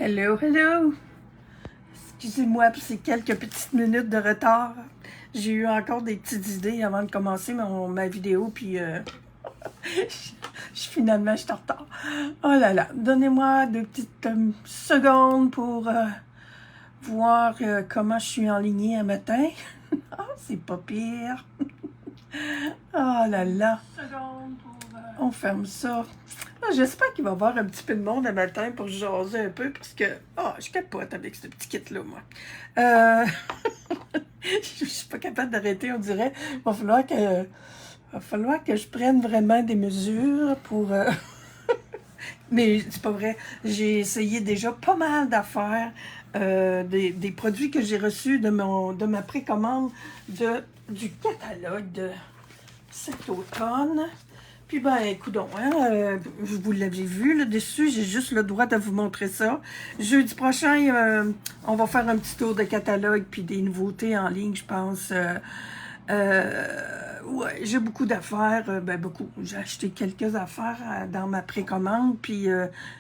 Hello, hello! Excusez-moi pour ces quelques petites minutes de retard. J'ai eu encore des petites idées avant de commencer ma vidéo, puis finalement, je suis en retard. Oh là là, donnez-moi 2 petites secondes pour voir comment je suis enlignée un matin. Ah, c'est pas pire. Oh là là. On ferme ça. J'espère qu'il va y avoir un petit peu de monde un matin pour jaser un peu, parce que je capote avec ce petit kit-là, moi. Je suis pas capable d'arrêter, on dirait. Il va falloir que je prenne vraiment des mesures pour... Mais c'est pas vrai. J'ai essayé déjà pas mal d'affaires, des produits que j'ai reçus de ma précommande du catalogue de cet automne. Puis ben, coudonc, vous l'avez vu là dessus, j'ai juste le droit de vous montrer ça. Jeudi prochain, on va faire un petit tour de catalogue puis des nouveautés en ligne, je pense. Ouais, j'ai beaucoup d'affaires, beaucoup. J'ai acheté quelques affaires dans ma précommande, puis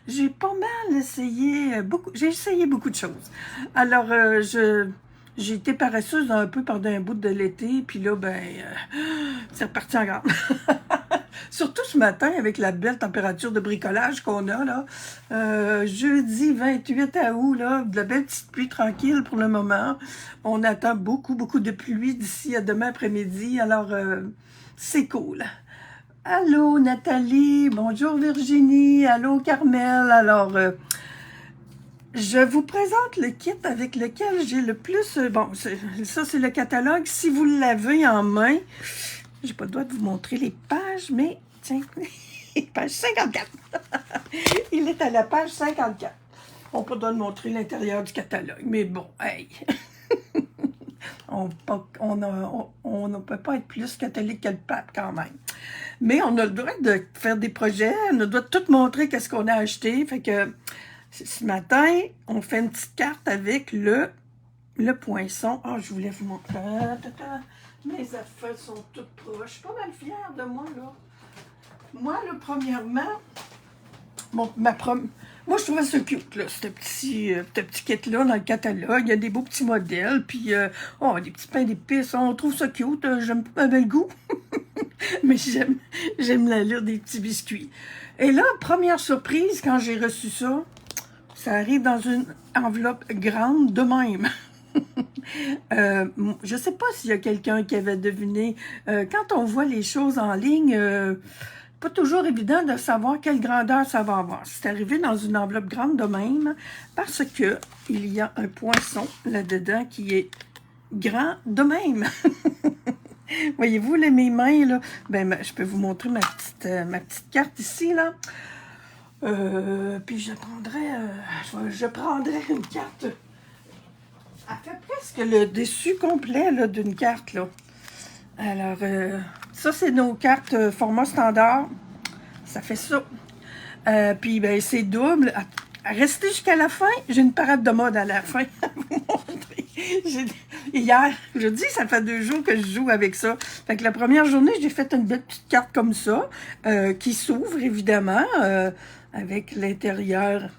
j'ai pas mal essayé, j'ai essayé beaucoup de choses. Alors, j'ai été paresseuse un peu pendant un bout de l'été, puis là, c'est reparti en grande. Surtout ce matin, avec la belle température de bricolage qu'on a, là. Jeudi 28 août, là, de la belle petite pluie tranquille pour le moment. On attend beaucoup, beaucoup de pluie d'ici à demain après-midi, alors c'est cool. Allô Nathalie, bonjour Virginie, allô Carmel. Alors, je vous présente le kit avec lequel j'ai le plus... bon, ça c'est le catalogue. Si vous l'avez en main... J'ai pas le droit de vous montrer les pages, mais tiens, page 54. Il est à la page 54. On peut pas montrer l'intérieur du catalogue, mais bon, hey. On ne peut pas être plus catholique que le pape quand même. Mais on a le droit de faire des projets, on a le droit de tout montrer qu'est-ce qu'on a acheté. Fait que ce matin, on fait une petite carte avec le poinçon. Ah, je voulais vous montrer. Mes affaires sont toutes proches. Je suis pas mal fière de moi, là. Moi, là, premièrement, moi, je trouvais ça cute, là, ce petit kit-là dans le catalogue. Il y a des beaux petits modèles, puis, des petits pains d'épices. On trouve ça cute. J'aime pas bien le goût. Mais j'aime l'allure des petits biscuits. Et là, première surprise, quand j'ai reçu ça, ça arrive dans une enveloppe grande de même. Je sais pas s'il y a quelqu'un qui avait deviné. Quand on voit les choses en ligne, pas toujours évident de savoir quelle grandeur ça va avoir. C'est arrivé dans une enveloppe grande de même parce que il y a un poinçon là-dedans qui est grand de même. Voyez-vous, mes mains, là? Je peux vous montrer ma petite carte ici, là. Puis je prendrais une carte... Elle fait presque le dessus complet là, d'une carte, là. Alors, ça, c'est nos cartes format standard. Ça fait ça. Puis, c'est double. Restez jusqu'à la fin. J'ai une parade de mode à la fin à vous montrer. Hier, je dis, ça fait 2 jours que je joue avec ça. Fait que la première journée, j'ai fait une belle petite carte comme ça, qui s'ouvre, évidemment, avec l'intérieur.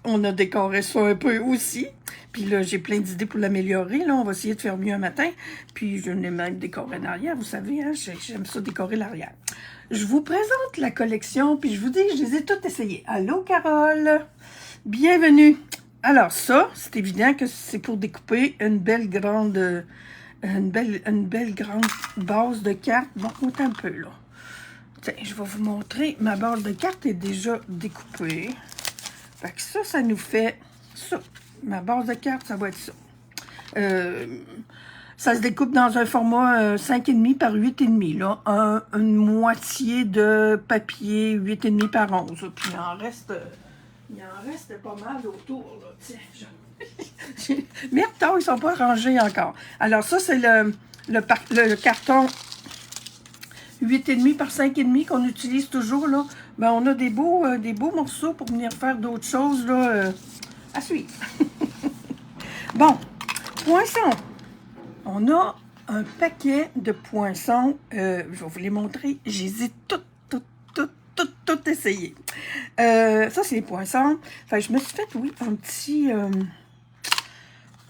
On a décoré ça un peu aussi. Puis là, j'ai plein d'idées pour l'améliorer. Là, on va essayer de faire mieux un matin. Puis je n'ai même décoré l'arrière. Vous savez, hein, j'aime ça décorer l'arrière. Je vous présente la collection, puis je vous dis que je les ai toutes essayées. Allô, Carole! Bienvenue! Alors ça, c'est évident que c'est pour découper une belle grande base de cartes. Bon, autant un peu, là. Tiens, je vais vous montrer. Ma base de cartes est déjà découpée. Fait que ça nous fait ça. Ma base de carte, ça va être ça. Ça se découpe dans un format 5,5 par 8,5. Là. Une moitié de papier 8,5 par 11. Puis il en reste pas mal autour. Là. Tiens, mais attends, ils ne sont pas rangés encore. Alors ça, c'est le carton 8,5 par 5,5 qu'on utilise toujours. Là. On a des beaux morceaux pour venir faire d'autres choses là, à suivre. Bon, poinçons. On a un paquet de poinçons. Je vais vous les montrer. J'hésite toutes tout essayé. Ça, c'est les poissons. Fait que je me suis fait, oui,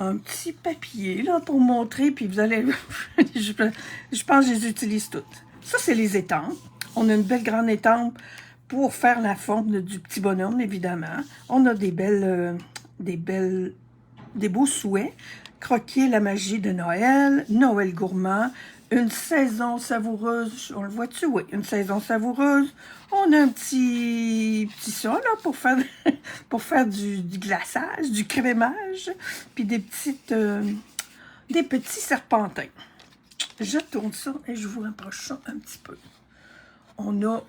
un petit papier, là, pour montrer, puis vous allez... je pense que je les utilise toutes. Ça, c'est les étampes. On a une belle grande étampe pour faire la forme du petit bonhomme, évidemment. On a des beaux souhaits. Croquer la magie de Noël, Noël gourmand, une saison savoureuse, on le voit-tu? Oui, une saison savoureuse. On a un petit ça, là, pour faire du glaçage, du crémage, puis des petits serpentins. Je tourne ça et je vous rapproche ça un petit peu. On a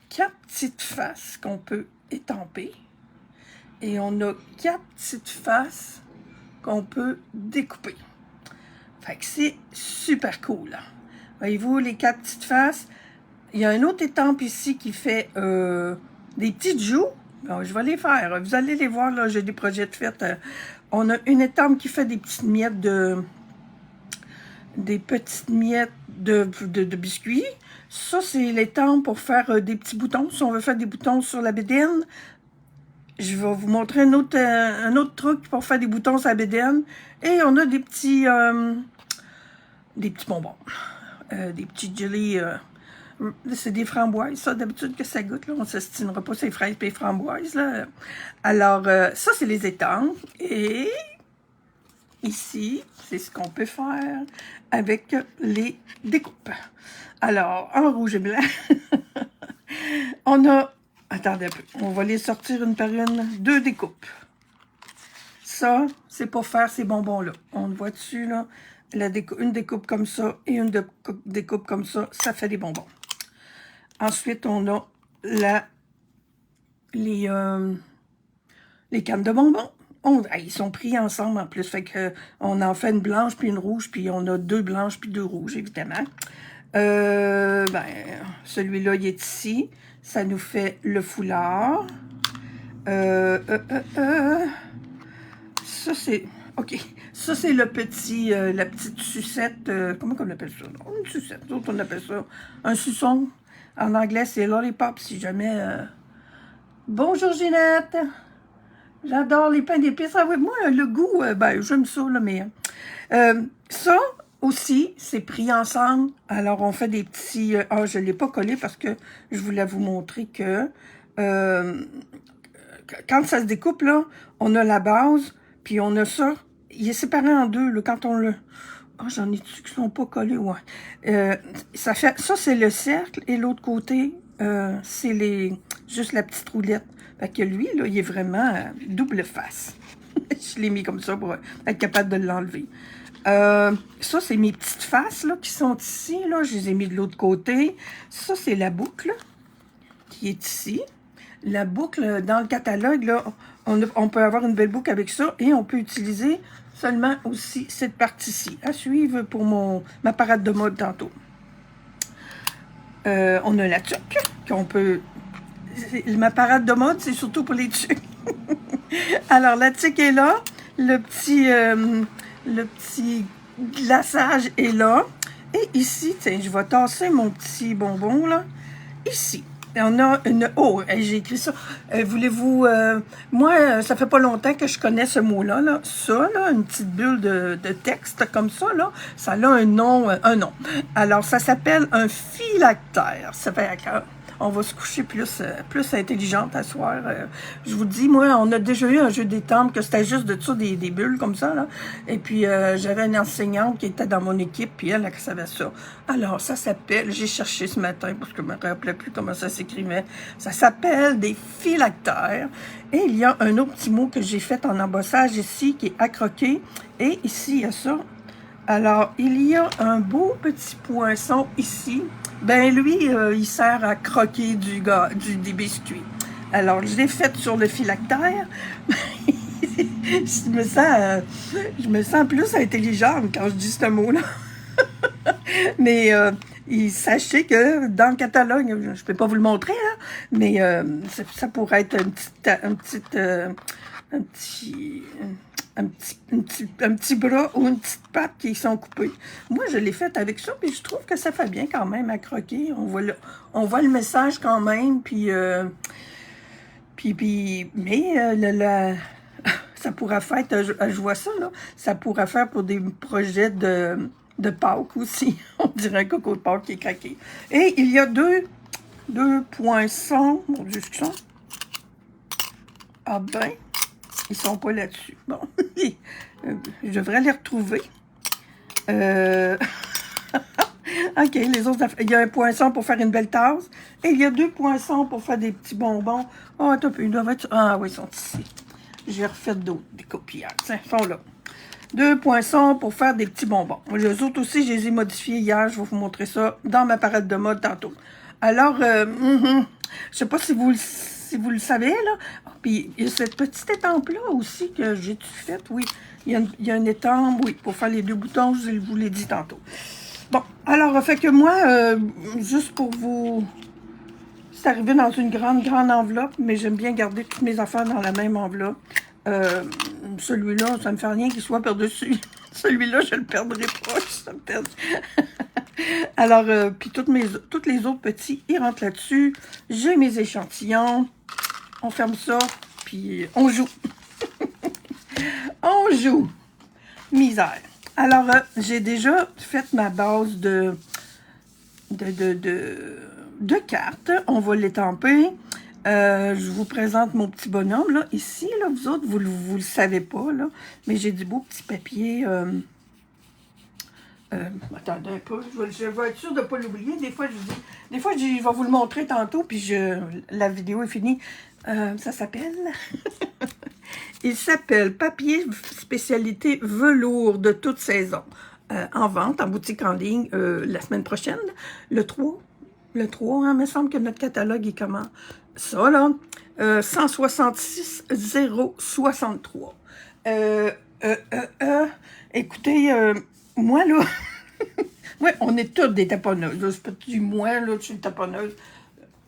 4 petites faces qu'on peut étamper. Et on a 4 petites faces qu'on peut découper. Fait que c'est super cool. Là. Voyez-vous, les 4 petites faces. Il y a une autre étampe ici qui fait des petites joues. Bon, je vais les faire. Vous allez les voir, là, j'ai des projets de fête. On a une étampe qui fait des petites miettes de biscuits. Ça, c'est l'étampe pour faire des petits boutons. Si on veut faire des boutons sur la bédaine, je vais vous montrer un autre truc pour faire des boutons sur la bédaine. Et on a des petits bonbons. Des petits jelly. C'est des framboises, ça, d'habitude que ça goûte. Là. On ne s'estimera pas ces fraises et les framboises. Là. Alors, ça, c'est les étampes. Et ici, c'est ce qu'on peut faire avec les découpes. Alors, en rouge et blanc, on a... Attendez un peu. On va les sortir une par une. 2 découpes. Ça, c'est pour faire ces bonbons-là. On le voit dessus, là. Une découpe comme ça et une découpe comme ça. Ça fait des bonbons. Ensuite, on a les cannes de bonbons. Ils sont pris ensemble en plus. Fait que on en fait une blanche puis une rouge. Puis on a 2 blanches puis 2 rouges, évidemment. Celui-là, il est ici. Ça nous fait le foulard. Ça, c'est... OK. Ça, c'est la petite sucette. Comment on appelle ça? Une sucette. D'autres, on appelle ça un suçon. En anglais, c'est lollipop, si jamais... Bonjour, Ginette! J'adore les pains d'épices. Ah oui, moi, le goût, j'aime ça, là, mais... ça... Aussi, c'est pris ensemble. Alors, on fait des petits... je ne l'ai pas collé parce que je voulais vous montrer que quand ça se découpe, là, on a la base, puis on a ça. Il est séparé en 2, là, quand on le... j'en ai-tu qui ne sont pas collés? Ouais. Ça, c'est le cercle, et l'autre côté, c'est juste la petite roulette. Fait que lui, là, il est vraiment double face. Je l'ai mis comme ça pour être capable de l'enlever. Ça, c'est mes petites faces là, qui sont ici. Là. Je les ai mis de l'autre côté. Ça, c'est la boucle qui est ici. La boucle, dans le catalogue, là, on peut avoir une belle boucle avec ça. Et on peut utiliser seulement aussi cette partie-ci. À suivre pour ma parade de mode tantôt. On a la tuque qu'on peut... Ma parade de mode, c'est surtout pour les tuques. Alors, la tuque est là. Le petit glaçage est là. Et ici, tiens, je vais tasser mon petit bonbon, là. Ici. Et on a une... Oh, j'ai écrit ça. Voulez-vous... moi, ça fait pas longtemps que je connais ce mot-là. Là. Ça, là, une petite bulle de texte comme ça, là, ça a un nom. Alors, ça s'appelle un phylactère. Ça fait... On va se coucher plus intelligente à soir. Je vous dis, moi, on a déjà eu un jeu d'étampes que c'était juste de ça, des bulles comme ça, là. Et puis, j'avais une enseignante qui était dans mon équipe, puis elle savait ça. Alors, ça s'appelle, j'ai cherché ce matin, parce que je ne me rappelais plus comment ça s'écrivait. Ça s'appelle des phylactères. Et il y a un autre petit mot que j'ai fait en embossage ici, qui est accroqué. Et ici, il y a ça. Alors, il y a un beau petit poinçon ici. Ben lui, il sert à croquer des biscuits. Alors, je l'ai fait sur le phylactère. je me sens plus intelligente quand je dis ce mot-là. Mais sachez que dans le catalogue, je ne peux pas vous le montrer, hein, mais ça pourrait être un petit un petit bras ou une petite patte qui sont coupés. Moi, je l'ai fait avec ça, puis je trouve que ça fait bien quand même à croquer. On voit le message quand même, puis ça pourra faire, je vois ça, là, ça pourra faire pour des projets de Pâques aussi. On dirait un coco de Pâques qui est craqué. Et il y a deux poinçons. Mon Dieu, ce qu'ils sont. Ah ben, ils sont pas là-dessus. Bon, je devrais les retrouver. OK, les autres affaires. Il y a un poinçon pour faire une belle tasse. Et il y a 2 poinçons pour faire des petits bonbons. Oh, attends un peu, ils doivent être... Ah oui, ils sont ici. J'ai refait d'autres, des copillages. Ils sont là. 2 poinçons pour faire des petits bonbons. Les autres aussi, je les ai modifiés hier. Je vais vous montrer ça dans ma parade de mode tantôt. Alors, je sais pas si vous le savez, là. Puis, il y a cette petite étampe-là aussi que j'ai faite, oui. Il y a une étampe, oui, pour faire les 2 boutons, je vous l'ai dit tantôt. Bon, alors, fait que moi, juste pour vous... C'est arrivé dans une grande enveloppe, mais j'aime bien garder toutes mes affaires dans la même enveloppe. Celui-là, ça ne me fait rien qu'il soit par-dessus. Celui-là, je ne le perdrai pas. Alors, puis toutes les autres petits, ils rentrent là-dessus. J'ai mes échantillons. On ferme ça, puis on joue. On joue. Misère. Alors, j'ai déjà fait ma base de cartes. On va l'étamper. Je vous présente mon petit bonhomme, là. Ici, là, vous autres, vous le savez pas, là. Mais j'ai du beau petit papier. Attendez un peu. Je vais être sûre de ne pas l'oublier. Des fois, je vais vous le montrer tantôt, puis la vidéo est finie. Ça s'appelle... Il s'appelle Papier spécialité velours de toute saison. En vente, en boutique en ligne, la semaine prochaine, le 3. Le 3, hein, il me semble que notre catalogue est comment? Ça, là, 166 063. Écoutez, moi, là, ouais, on est toutes des taponneuses. C'est pas du moi, là, je suis une taponneuse.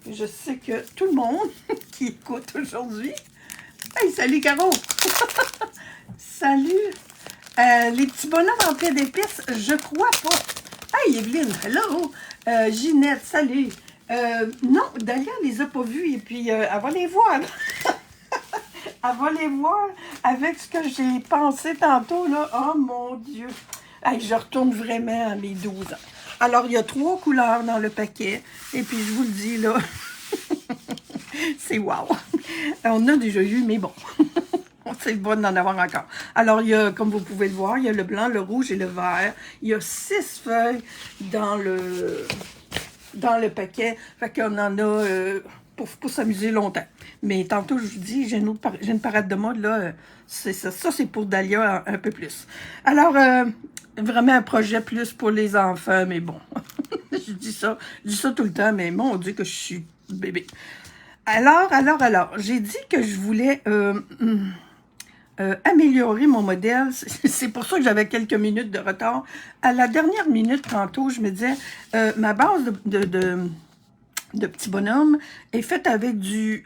Je sais que tout le monde qui écoute aujourd'hui... Hey, salut, Caro! Salut! Les petits bonhommes en paix d'épices, je crois pas. Hey, Evelyne, hello! Ginette, salut! Non, Dahlia les a pas vus, et puis elle va les voir. Elle va les voir avec ce que j'ai pensé tantôt, là. Oh, mon Dieu! Hey, je retourne vraiment à mes 12 ans. Alors, il y a 3 couleurs dans le paquet, et puis je vous le dis, là... C'est wow! On a déjà eu, mais bon, c'est bon d'en avoir encore. Alors, il y a, comme vous pouvez le voir, il y a le blanc, le rouge et le vert. Il y a 6 feuilles dans le paquet. Fait qu'on en a pour s'amuser longtemps. Mais tantôt, je vous dis, j'ai une parade de mode, là. C'est ça. Ça, c'est pour Dahlia un peu plus. Alors, vraiment un projet plus pour les enfants, mais bon. je dis ça tout le temps, mais mon Dieu que je suis bébé. Alors, j'ai dit que je voulais améliorer mon modèle. C'est pour ça que j'avais quelques minutes de retard. À la dernière minute, tantôt, je me disais, ma base de petit bonhomme est faite avec du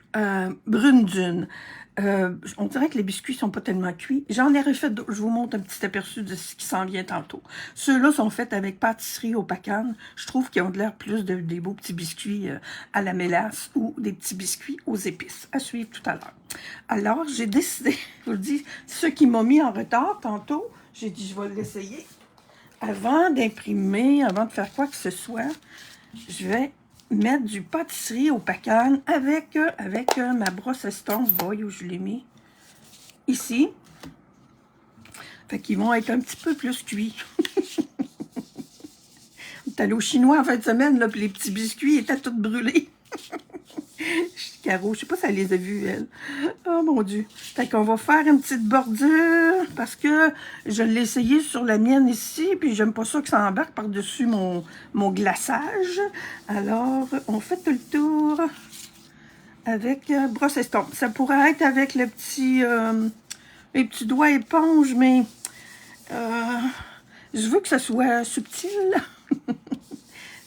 brune dune. On dirait que les biscuits sont pas tellement cuits. J'en ai refait d'autres. Je vous montre un petit aperçu de ce qui s'en vient tantôt. Ceux-là sont faits avec pâtisserie au pacane. Je trouve qu'ils ont de l'air plus des beaux petits biscuits à la mélasse ou des petits biscuits aux épices. À suivre tout à l'heure. Alors, j'ai décidé, je vous le dis, ceux qui m'ont mis en retard tantôt, j'ai dit je vais l'essayer. Avant d'imprimer, avant de faire quoi que ce soit, je vais mettre du pâtisserie au pacane avec ma brosse estompe. Boy, où je l'ai mis? Ici. Fait qu'ils vont être un petit peu plus cuits. On est allé au chinois en fin de semaine, là, puis les petits biscuits étaient tous brûlés. Caro, je sais pas si elle les a vus, elle. Oh, mon Dieu. Fait qu'on va faire une petite bordure, parce que je l'ai essayé sur la mienne ici, puis j'aime pas ça que ça embarque par-dessus mon glaçage. Alors, on fait tout le tour avec brosse estompe. Ça pourrait être avec les petits doigts éponge, mais je veux que ça soit subtil.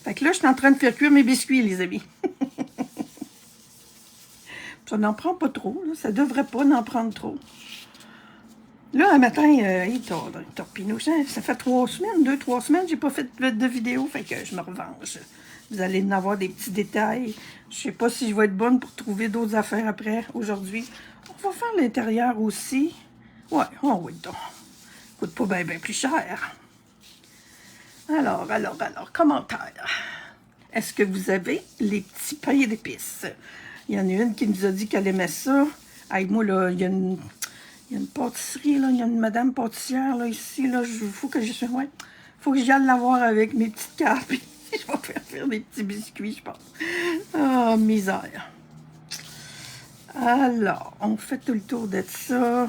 Fait que là, je suis en train de faire cuire mes biscuits, les amis. Ça n'en prend pas trop, là. Ça devrait pas en prendre trop. Là, un matin, il torpinouche. Ça fait 3 semaines, 2, 3 semaines, j'ai pas fait de vidéo, fait que je me revanche. Vous allez en avoir des petits détails. Je sais pas si je vais être bonne pour trouver d'autres affaires après, aujourd'hui. On va faire l'intérieur aussi. Ouais, oh oui, donc. Coûte pas bien plus cher. Alors, commentaire. Est-ce que vous avez les petits pains d'épices? Il y en a une qui nous a dit qu'elle aimait ça. Avec moi, là, il y a une pâtisserie, là, il y a une madame pâtissière, là, ici, là, faut que j'y aille la voir avec mes petites cartes, puis je vais faire des petits biscuits, je pense. Oh, misère. Alors, on fait tout le tour de ça.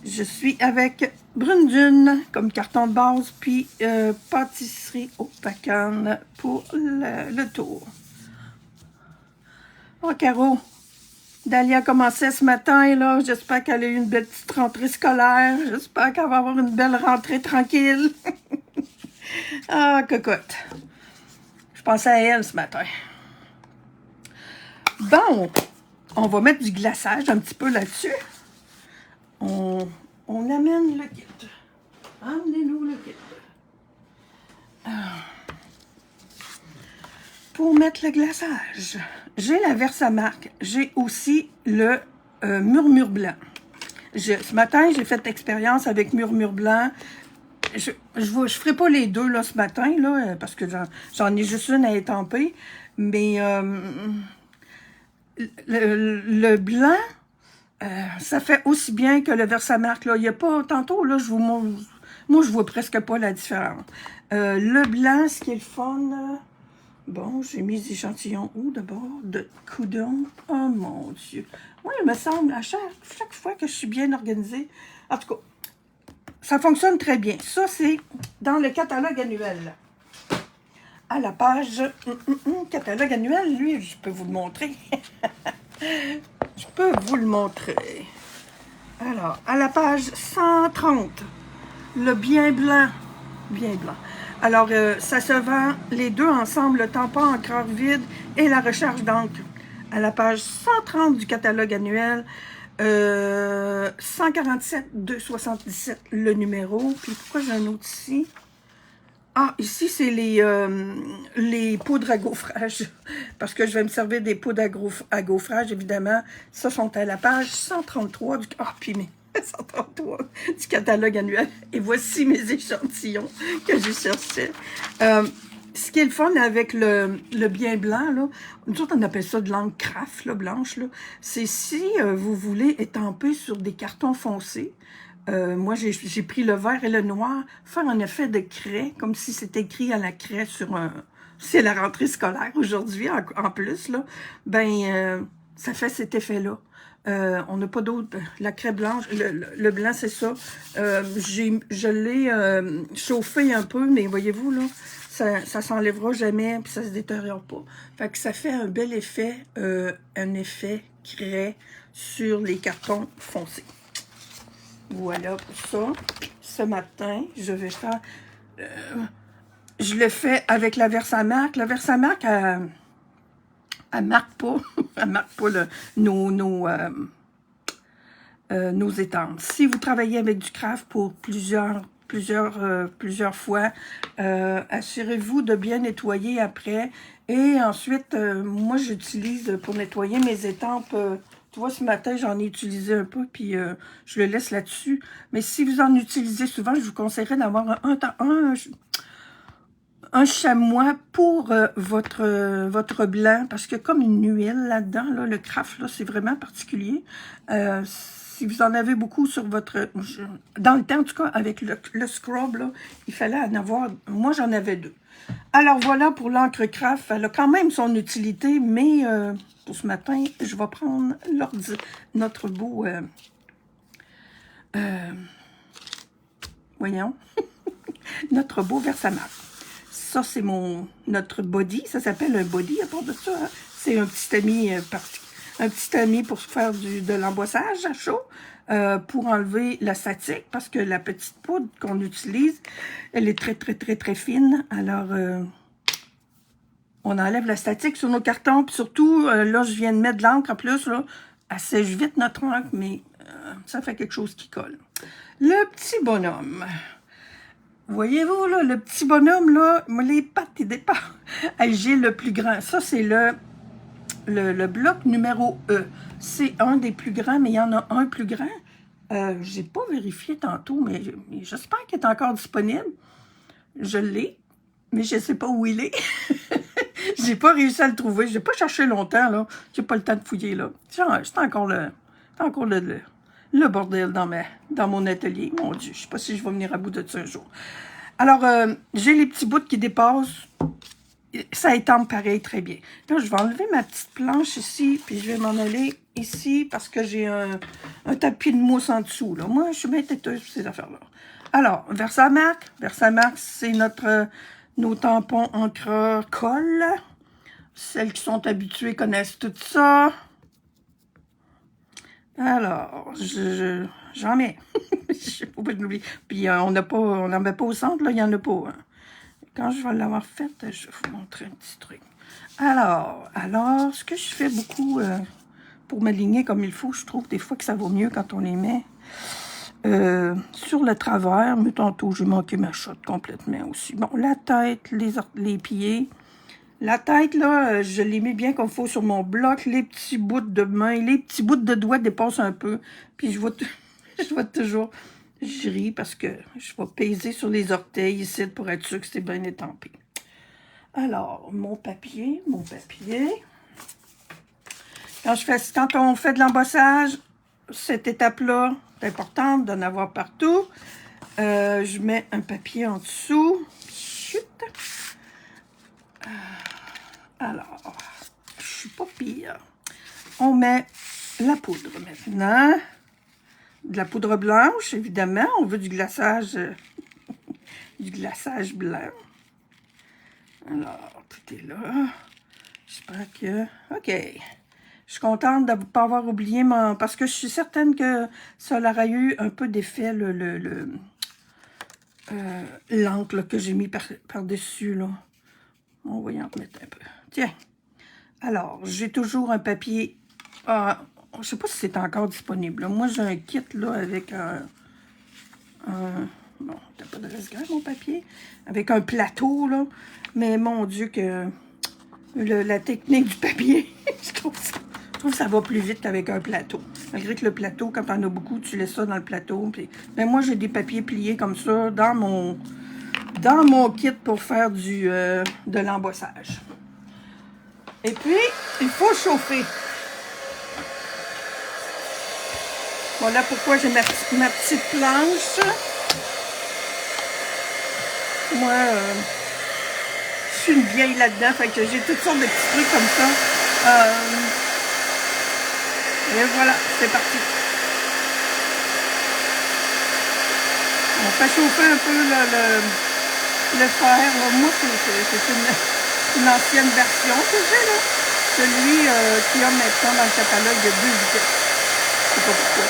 Je suis avec Brune Dune comme carton de base, puis pâtisserie au Pacan pour le tour. Oh, Caro, Dalia commençait ce matin, là. J'espère qu'elle a eu une belle petite rentrée scolaire. J'espère qu'elle va avoir une belle rentrée tranquille. Ah, cocotte. Je pensais à elle ce matin. Bon, on va mettre du glaçage un petit peu là-dessus. On amène le kit. Amenez-nous le kit. Pour mettre le glaçage, j'ai la Versamark. J'ai aussi le Murmure Blanc. Ce matin, j'ai fait l'expérience avec Murmure Blanc. Je ferai pas les deux là, ce matin, là, parce que j'en ai juste une à étamper. Mais le blanc, ça fait aussi bien que le Versamark. Il n'y a pas, tantôt, là, moi, je vois presque pas la différence. Le blanc, ce qui est le fun, bon, j'ai mis des échantillons où d'abord? De coudon. Oh mon Dieu. Oui, il me semble, à chaque fois que je suis bien organisée, en tout cas, ça fonctionne très bien. Ça, c'est dans le catalogue annuel. À la page catalogue annuel, lui, je peux vous le montrer. Je peux vous le montrer. Alors, à la page 130, le bien blanc. Bien blanc. Alors, ça se vend les deux ensemble, le tampon encreur vide et la recharge d'encre. À la page 130 du catalogue annuel, 147 277 le numéro. Puis pourquoi j'ai un autre ici? Ah, ici, c'est les poudres à gaufrage. Parce que je vais me servir des poudres à gaufrage, évidemment. Ça sont à la page 133 du... Ah, puis mais 133 du catalogue annuel. Et voici mes échantillons que j'ai cherchés. Ce qui est le fun avec le bien blanc, là, nous autres, on appelle ça de l'encre craft, là, blanche, là, c'est si vous voulez étamper sur des cartons foncés. Moi, j'ai pris le vert et le noir, faire un effet de craie, comme si c'était écrit à la craie sur un... C'est la rentrée scolaire aujourd'hui, en plus, là. Ben, ça fait cet effet-là. On n'a pas d'autre. La craie blanche, le blanc, c'est ça. Je l'ai chauffé un peu, mais voyez-vous, là, ça s'enlèvera jamais, puis ça se détériore pas. Fait que ça fait un bel effet, un effet craie sur les cartons foncés. Voilà pour ça. Ce matin, je vais faire... je le fais avec la Versamark. La Versamark, elle marque pas. Elle marque pas nos étampes. Si vous travaillez avec du craft pour plusieurs fois, assurez-vous de bien nettoyer après. Et ensuite, moi, j'utilise pour nettoyer mes étampes... tu vois, ce matin, j'en ai utilisé un peu, puis je le laisse là-dessus. Mais si vous en utilisez souvent, je vous conseillerais d'avoir un chamois pour votre blanc, parce que comme une huile là-dedans, là, le craft, là, c'est vraiment particulier. Si vous en avez beaucoup sur votre... Dans le temps, en tout cas, avec le scrub, là, il fallait en avoir... Moi, j'en avais 2. Alors, voilà pour l'encre craft. Elle a quand même son utilité, mais pour ce matin, je vais prendre notre beau... voyons. Notre beau Versamark. Ça, c'est notre body. Ça s'appelle un body à part de ça. Hein? C'est un petit ami pour faire de l'embossage à chaud. Pour enlever la statique, parce que la petite poudre qu'on utilise, elle est très fine. Alors, on enlève la statique sur nos cartons. Puis surtout, là, je viens de mettre de l'encre en plus. Là, elle sèche vite notre encre, mais ça fait quelque chose qui colle. Le petit bonhomme. Voyez-vous, là, le petit bonhomme, là, les pattes, il départ. J'ai le plus grand. Ça, c'est le bloc numéro E. C'est un des plus grands, mais il y en a un plus grand. J'ai pas vérifié tantôt, mais j'espère qu'il est encore disponible. Je l'ai, mais je sais pas où il est. J'ai pas réussi à le trouver. J'ai pas cherché longtemps, là. J'ai pas le temps de fouiller, là. C'est encore le bordel dans mon atelier. Mon Dieu, je sais pas si je vais venir à bout de ça un jour. Alors, j'ai les petits bouts qui dépassent. Ça étampe pareil très bien. Là, je vais enlever ma petite planche ici, puis je vais m'en aller ici parce que j'ai un tapis de mousse en dessous. Là. Moi, je suis bien têteuse pour ces affaires-là. Alors, Versamax. Versamax, c'est nos tampons encreurs colle. Celles qui sont habituées connaissent tout ça. Alors, j'en mets. Je sais pas pourquoi je l'oublie. Puis, on n'en met pas au centre, là, il n'y en a pas. Hein. Quand je vais l'avoir faite, je vais vous montrer un petit truc. Alors, ce que je fais beaucoup pour m'aligner comme il faut, je trouve des fois que ça vaut mieux quand on les met sur le travers. Mais tantôt, j'ai manqué ma shot complètement aussi. Bon, la tête, les pieds. La tête, là, je les mets bien comme il faut sur mon bloc. Les petits bouts de main, les petits bouts de doigts dépassent un peu. Puis, je vois toujours... Je ris parce que je vais peser sur les orteils ici pour être sûr que c'est bien étampé. Alors, mon papier. Quand on fait de l'embossage, cette étape-là, c'est important d'en avoir partout. Je mets un papier en dessous. Chut. Alors, je suis pas pire. On met la poudre maintenant. De la poudre blanche, évidemment. On veut du glaçage blanc. Alors, tout est là. J'espère que... OK. Je suis contente de ne pas avoir oublié parce que je suis certaine que ça aurait eu un peu d'effet, l'encre que j'ai mis par-dessus, là. On va y en remettre un peu. Tiens. Alors, j'ai toujours un papier... je ne sais pas si c'est encore disponible. Là. Moi, j'ai un kit là avec bon, t'as pas de reste mon papier. Avec un plateau, là. Mais mon Dieu, que la technique du papier, je trouve que ça va plus vite qu'avec un plateau. Malgré que le plateau, quand t'en as beaucoup, tu laisses ça dans le plateau. Puis, mais moi, j'ai des papiers pliés comme ça dans mon kit pour faire de l'embossage. Et puis, il faut chauffer. Voilà pourquoi j'ai ma petite planche. Moi, je suis une vieille là-dedans, fait que j'ai toutes sortes de petits trucs comme ça. Et voilà, c'est parti. On fait chauffer un peu le fer. Là. Moi, c'est une ancienne version que j'ai, là. Celui qui a maintenant dans le catalogue de 2 vitesses. Je sais pas pourquoi.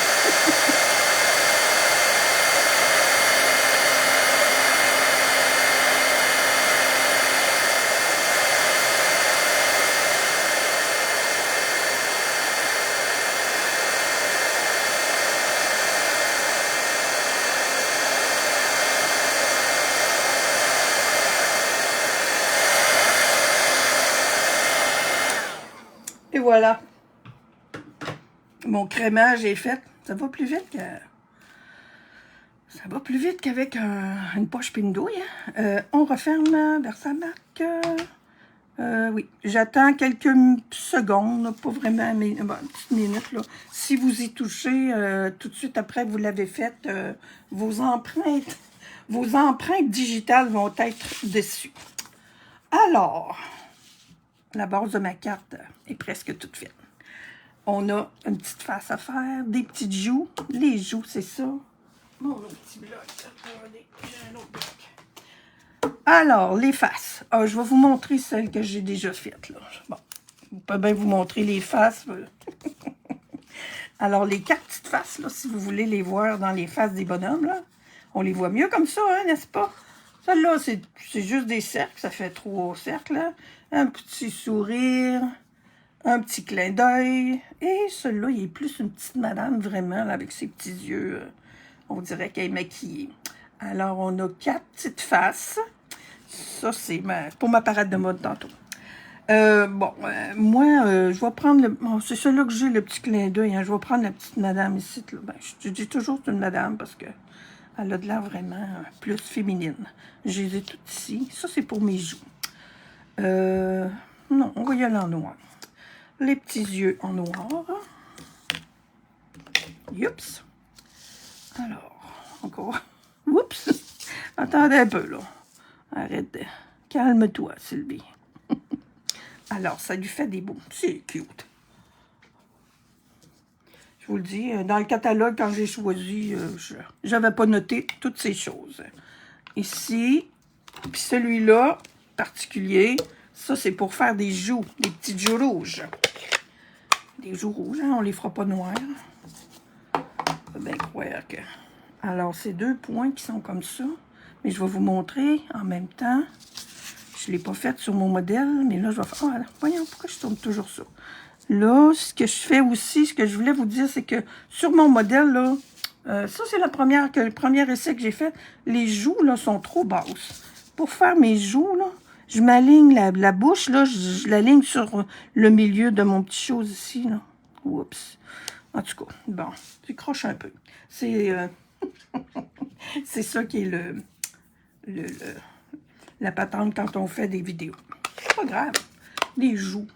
Et voilà. Mon crémage est fait. Ça va plus vite qu'avec une poche pindouille. Hein? On referme Versamax. Oui, j'attends quelques secondes, pas vraiment, mais bon, une petite minute. Là. Si vous y touchez, tout de suite après vous l'avez fait, vos empreintes digitales vont être dessus. Alors, la base de ma carte est presque toute faite. On a une petite face à faire, des petites joues. Les joues, c'est ça. Mon autre petit bloc. J'ai un autre bloc. Alors, les faces. Je vais vous montrer celles que j'ai déjà faites. Là. Bon, je peux bien vous montrer les faces. Alors, les 4 petites faces, là, si vous voulez les voir dans les faces des bonhommes, là, on les voit mieux comme ça, hein, n'est-ce pas? Celle-là, c'est juste des cercles. Ça fait 3 cercles. Là. Un petit sourire. Un petit clin d'œil. Et celui-là, il est plus une petite madame, vraiment, là, avec ses petits yeux. On dirait qu'elle est maquillée. Alors, on a 4 petites faces. Ça, c'est pour ma parade de mode tantôt. Moi, je vais prendre le... Bon, c'est celui-là que j'ai, le petit clin d'œil. Hein. Je vais prendre la petite madame ici. Là. Ben, je dis toujours que c'est une madame parce que elle a de l'air vraiment plus féminine. Je les ai toutes ici. Ça, c'est pour mes joues. Non, on va y aller en noir. Les petits yeux en noir. Youps. Alors, encore. Oups. Attendez un peu, là. Arrête. Calme-toi, Sylvie. Alors, ça lui fait des beaux. C'est cute. Je vous le dis, dans le catalogue, quand j'ai choisi, je n'avais pas noté toutes ces choses. Ici, puis celui-là, particulier, ça, c'est pour faire des joues, des petites joues rouges. Des joues rouges, hein, on les fera pas noires. Faut bien croire que... Alors, c'est 2 points qui sont comme ça. Mais je vais vous montrer en même temps. Je ne l'ai pas fait sur mon modèle, mais là, je vais faire... Ah, voyons, pourquoi je tourne toujours ça? Là, ce que je fais aussi, ce que je voulais vous dire, c'est que sur mon modèle, là, ça, c'est le premier essai que j'ai fait. Les joues, là, sont trop basses. Pour faire mes joues, là, je m'aligne la bouche, là, je l'aligne sur le milieu de mon petit chose ici, là. Oups. En tout cas, bon, je croche un peu. C'est c'est ça qui est la patente quand on fait des vidéos. C'est pas grave. Les joues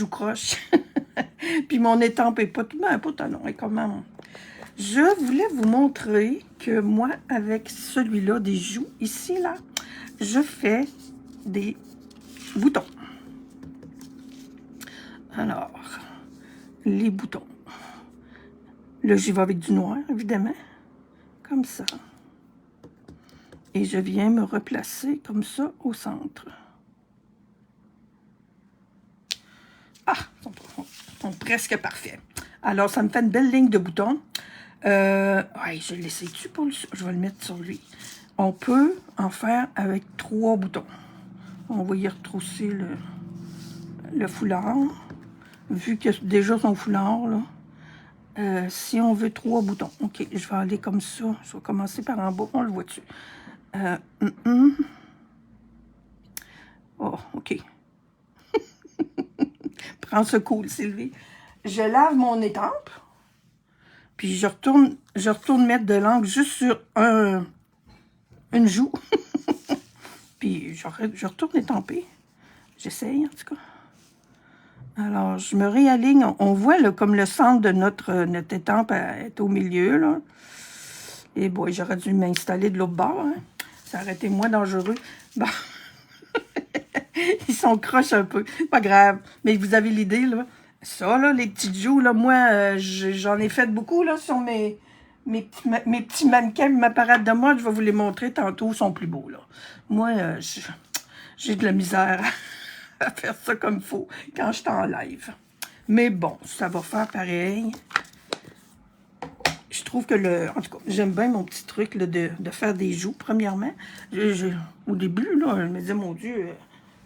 croches. Puis mon étampe est pas tout pas talon. Et comment? Je voulais vous montrer que moi, avec celui-là, des joues, ici, là, je fais des boutons. Alors, les boutons. Là, j'y vais avec du noir, évidemment. Comme ça. Et je viens me replacer comme ça au centre. Ah, ils sont presque parfaits. Alors, ça me fait une belle ligne de boutons. Ouais, je l'essaie-tu pour le... Je vais le mettre sur lui. On peut en faire avec 3 boutons. On va y retrousser le foulard. Vu qu'il y a déjà son foulard, là. Si on veut 3 boutons. OK, je vais aller comme ça. Je vais commencer par en bas. On le voit dessus. Oh, OK. Prends ce cool, Sylvie. Je lave mon étampe. Puis je retourne mettre de l'encre juste sur une joue. Puis je retourne étamper. J'essaye, en tout cas. Alors, je me réaligne. On voit là, comme le centre de notre étampe est au milieu. Là. Et bon, j'aurais dû m'installer de l'autre bord. Hein. Ça aurait été moins dangereux. Bon. Ils sont croches un peu. Pas grave. Mais vous avez l'idée, là. Ça, là, les petites joues, là, moi, j'en ai fait beaucoup, là, sur mes petits mannequins, ma parade de mode. Je vais vous les montrer tantôt. Ils sont plus beaux, là. Moi, j'ai de la misère à faire ça comme il faut quand je suis en live. Mais bon, ça va faire pareil. Je trouve que en tout cas, j'aime bien mon petit truc là, de faire des joues, premièrement. Au début, là, je me disais, mon Dieu,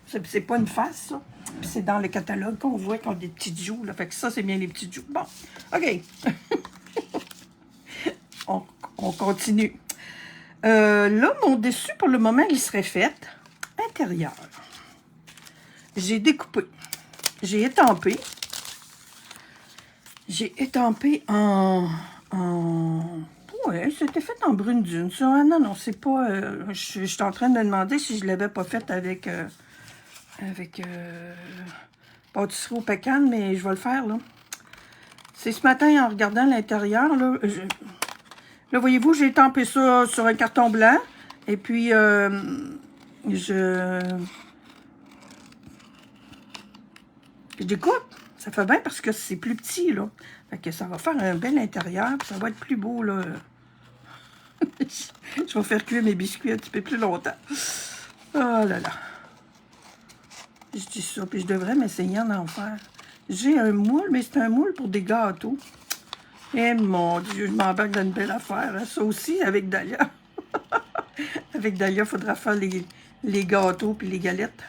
c'est pas une face, ça. Puis c'est dans le catalogue qu'on voit qu'on a des petites joues. Là. Fait que ça, c'est bien les petites joues. Bon, OK. on continue. Là, mon dessus, pour le moment, il serait fait intérieur. J'ai découpé. J'ai étampé. J'ai étampé en... Ouais, c'était fait en brune dune. Ça, non, c'est pas... je suis en train de me demander si je l'avais pas fait avec pâtisserie au pécan, mais je vais le faire, là. C'est ce matin, en regardant l'intérieur, là, là, voyez-vous, j'ai étampé ça sur un carton blanc, et puis, je découpe. Ça fait bien parce que c'est plus petit, là. Fait que ça va faire un bel intérieur, puis ça va être plus beau, là. Je vais faire cuire mes biscuits un petit peu plus longtemps. Oh là là. Je dis ça, puis je devrais m'essayer d'en faire. J'ai un moule, mais c'est un moule pour des gâteaux. Eh mon Dieu, je m'embarque dans une belle affaire. Hein. Ça aussi, avec Dahlia. Avec Dahlia, il faudra faire les gâteaux puis les galettes.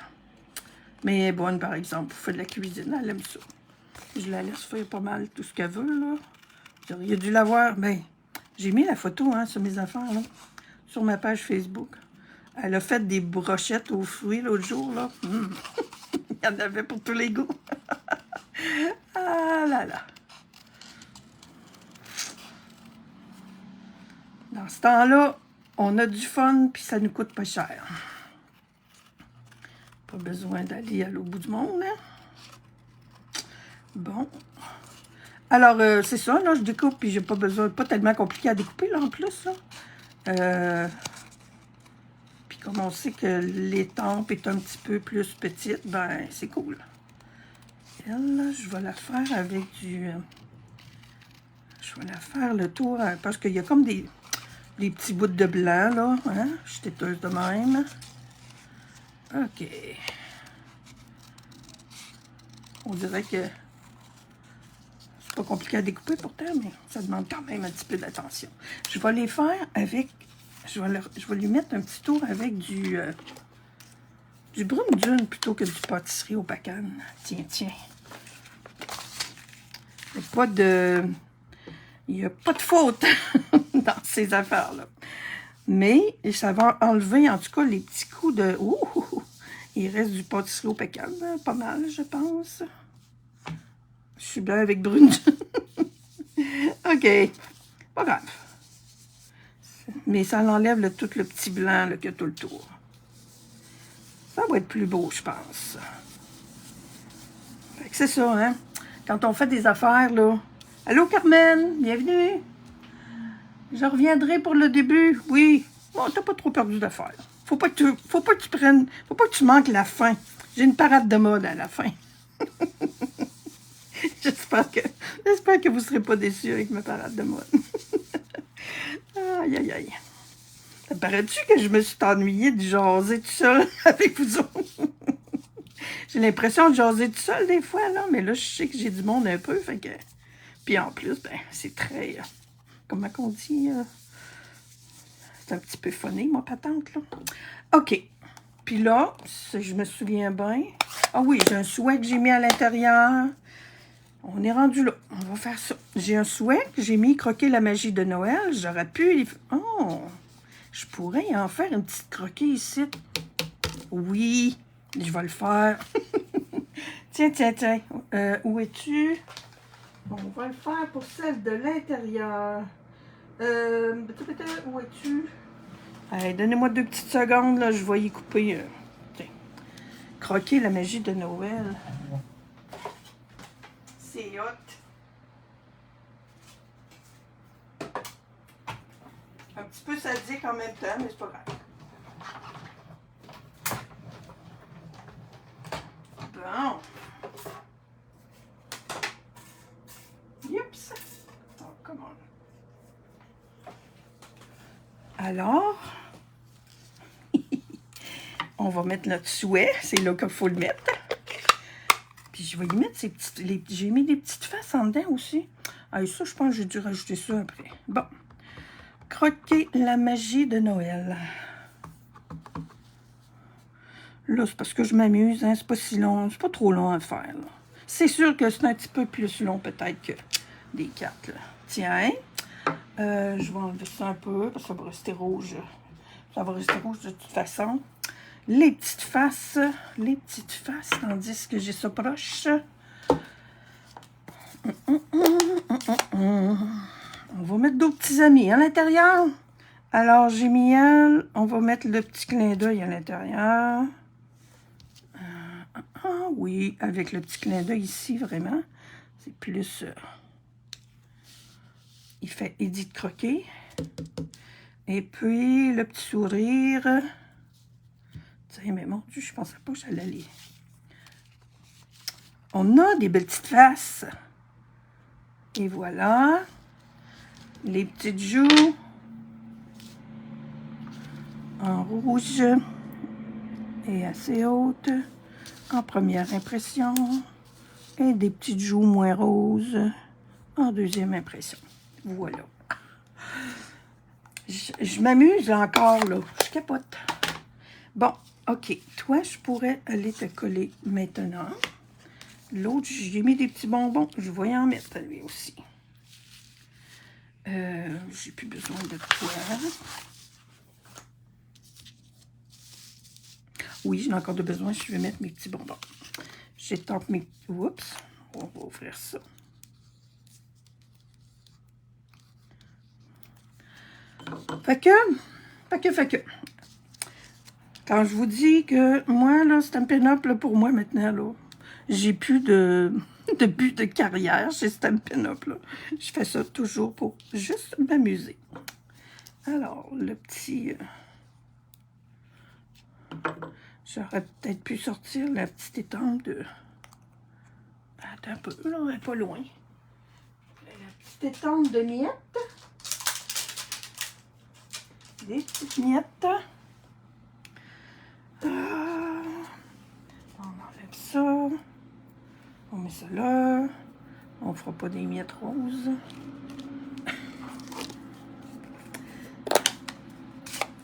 Mais elle est bonne, par exemple, pour faire de la cuisine. Elle aime ça. Je la laisse faire pas mal tout ce qu'elle veut, là. Vous auriez dû la voir. Ben, j'ai mis la photo, hein, sur mes affaires, là. Sur ma page Facebook. Elle a fait des brochettes aux fruits l'autre jour, là. Il y en avait pour tous les goûts. Ah là là. Dans ce temps-là, on a du fun, puis ça nous coûte pas cher. Pas besoin d'aller à l'autre bout du monde, hein? Bon. Alors, c'est ça, là, je découpe, puis j'ai pas besoin, pas tellement compliqué à découper, là, en plus, là. Puis comme on sait que l'étampe est un petit peu plus petite, ben, c'est cool. Elle, là, je vais la faire avec du... je vais la faire le tour, parce qu'il y a comme des petits bouts de blanc, là, hein? Je suis têteuse de même. OK. On dirait que c'est pas compliqué à découper pourtant, mais ça demande quand même un petit peu d'attention. Je vais les faire avec... Je vais lui mettre un petit tour avec du brune dune plutôt que du pâtisserie au pacane. Tiens, tiens. Il n'y a pas de faute dans ces affaires-là. Mais ça va enlever, en tout cas, les petits coups de... Ouh! Il reste du pâtisserie au pécan, pas mal, je pense. Je suis bien avec brune. OK. Pas grave. Mais ça enlève tout le petit blanc qu'il y a tout le tour. Ça va être plus beau, je pense. Fait que c'est ça, hein? Quand on fait des affaires, là... Allô, Carmen? Bienvenue! Je reviendrai pour le début. Oui. Bon, t'as pas trop perdu d'affaires. Faut pas que tu manques la fin. J'ai une parade de mode à la fin. J'espère que vous serez pas déçus avec ma parade de mode. Aïe, aïe, aïe. Ça paraît-tu que je me suis ennuyée de jaser tout seul avec vous autres? J'ai l'impression de jaser tout seul des fois, là, mais là, je sais que j'ai du monde un peu, fait que... Puis en plus, ben, c'est très... comment qu'on dit? C'est un petit peu phoné, ma patente, là. OK. Puis là, si je me souviens bien... Ah oui, j'ai un souhait que j'ai mis à l'intérieur. On est rendu là. On va faire ça. J'ai un souhait que j'ai mis croquer la magie de Noël. J'aurais pu... Oh! Je pourrais en faire une petite croquée ici. Oui, je vais le faire. Tiens, tiens, tiens. Où es-tu? On va le faire pour celle de l'intérieur. Où es-tu? Allez, donnez-moi 2 petites secondes, là, je vais y couper. Tiens. Croquer la magie de Noël. C'est hot. Un petit peu sadique en même temps, mais c'est pas grave. Bon. Oups. Oh, come on. Alors, on va mettre notre souhait. C'est là qu'il faut le mettre. Puis je vais y mettre ces petites... J'ai mis des petites faces en dedans aussi. Ah, ça, je pense que j'ai dû rajouter ça après. Bon. Croquer la magie de Noël. Là, c'est parce que je m'amuse, hein. C'est pas si long. C'est pas trop long à faire, là. C'est sûr que c'est un petit peu plus long, peut-être, que des cartes, là. Tiens. Je vais enlever ça un peu, parce que ça va rester rouge. Ça va rester rouge de toute façon. Les petites faces, tandis que j'ai ça proche. On va mettre d'autres petits amis à l'intérieur. Alors, j'ai mis elle. On va mettre le petit clin d'œil à l'intérieur. Oui, avec le petit clin d'œil ici, vraiment. C'est plus... il fait Edith croquer. Et puis, le petit sourire. Tiens, mais mon Dieu, je pensais pas que j'allais aller. On a des belles petites faces. Et voilà. Les petites joues. En rouge. Et assez haute. En première impression. Et des petites joues moins roses. En deuxième impression. Voilà. Je m'amuse encore, là. Je capote. Bon. OK, toi, je pourrais aller te coller maintenant. L'autre, j'ai mis des petits bonbons. Je vais en mettre lui aussi. J'ai plus besoin de toi. Oui, j'en ai encore de besoin. Je vais mettre mes petits bonbons. J'étampe mes... Oups, on va ouvrir ça. Fait que... Quand je vous dis que moi, là, Stampin' Up, là, pour moi, maintenant, là, j'ai plus de but de carrière chez Stampin' Up, là. Je fais ça toujours pour juste m'amuser. Alors, le petit... J'aurais peut-être pu sortir la petite étampe de... Attends un peu, là, elle n'est pas loin. La petite étampe de miettes. Des petites miettes. On enlève ça. On met ça là. On ne fera pas des miettes roses.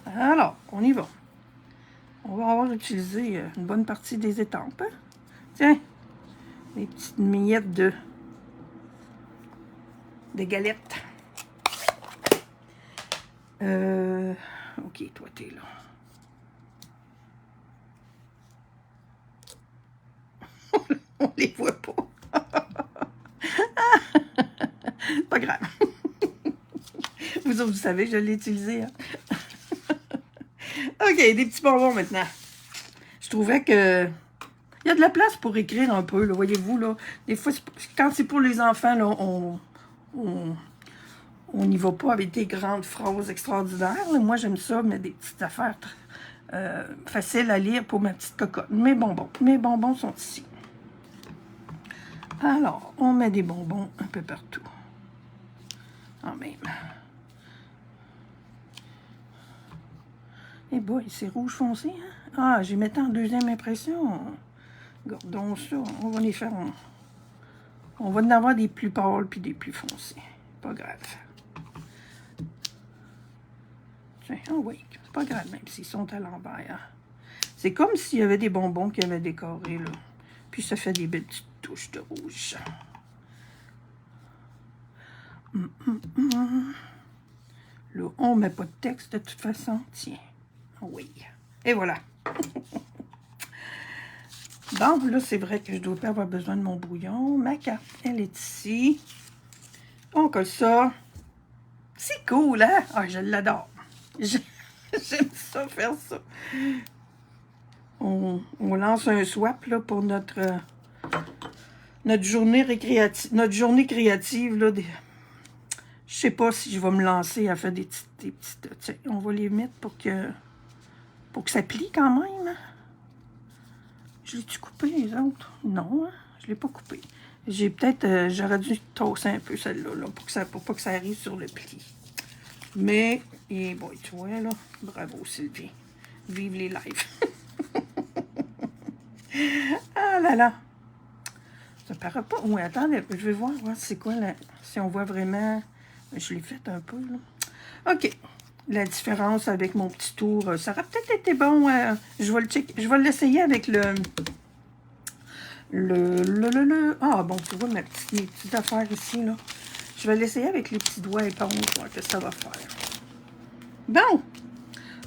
Alors, on y va. On va avoir utilisé une bonne partie des étampes. Hein? Tiens, des petites miettes de galettes. OK, toi, t'es là. On les voit pas. Pas grave. Vous autres, vous savez, je l'ai utilisé. Hein? OK, des petits bonbons maintenant. Je trouvais que... Il y a de la place pour écrire un peu, là, voyez-vous, là. Des fois, quand c'est pour les enfants, là, on n'y va pas avec des grandes phrases extraordinaires. Là. Moi, j'aime ça, mais des petites affaires faciles à lire pour ma petite cocotte. Mes bonbons sont ici. Alors, on met des bonbons un peu partout. En même. Eh boy, c'est rouge foncé, hein? Ah, j'ai mis en deuxième impression. Gardons ça. On va les faire... On va en avoir des plus pâles puis des plus foncés. Pas grave. Tiens, oh oui, c'est pas grave, même s'ils sont à l'envers. Hein. C'est comme s'il y avait des bonbons qui avaient décoré, là. Puis ça fait des belles petites touches de rouge. Là, on met pas de texte de toute façon. Tiens. Oui. Et voilà. Bon, là, c'est vrai que je dois pas avoir besoin de mon brouillon. Ma carte, elle est ici. On colle ça. C'est cool, hein? Ah, je l'adore. J'aime ça, faire ça. On lance un swap, là, pour notre journée récréative. Notre journée créative, là. Je sais pas si je vais me lancer à faire des petites... Tiens, on va les mettre pour que ça plie quand même. Je l'ai-tu coupé, les autres? Non, hein? Je l'ai pas coupé. J'ai peut-être... j'aurais dû tosser un peu celle-là, là, pour pas que ça arrive sur le pli. Mais, et bon, tu vois, là, bravo Sylvie. Vive les lives. Ah là là. Ça paraît pas... Oui, attendez, je vais voir c'est quoi, là, si on voit vraiment... Je l'ai fait un peu, là. OK. La différence avec mon petit tour, ça aurait peut-être été bon. Je vais le checker. Je vais l'essayer avec Ah, bon, tu vois mes petites affaires ici, là. Je vais l'essayer avec les petits doigts éponges, voir que ça va faire. Bon,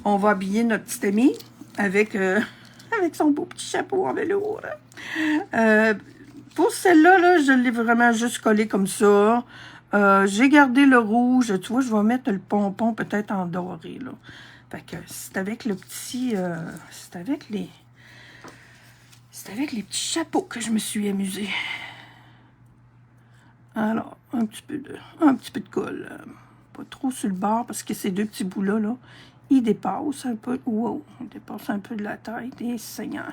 on va habiller notre petit ami avec, avec son beau petit chapeau en velours. Pour celle-là, là, je l'ai vraiment juste collé comme ça. J'ai gardé le rouge. Tu vois, je vais mettre le pompon peut-être en doré, là. Fait que c'est avec le petit... c'est avec les petits chapeaux que je me suis amusée. Alors, un petit peu de colle. Pas trop sur le bord, parce que ces deux petits bouts-là, là, ils dépassent un peu. Wow, ils dépassent un peu de la tête. Et Seigneur.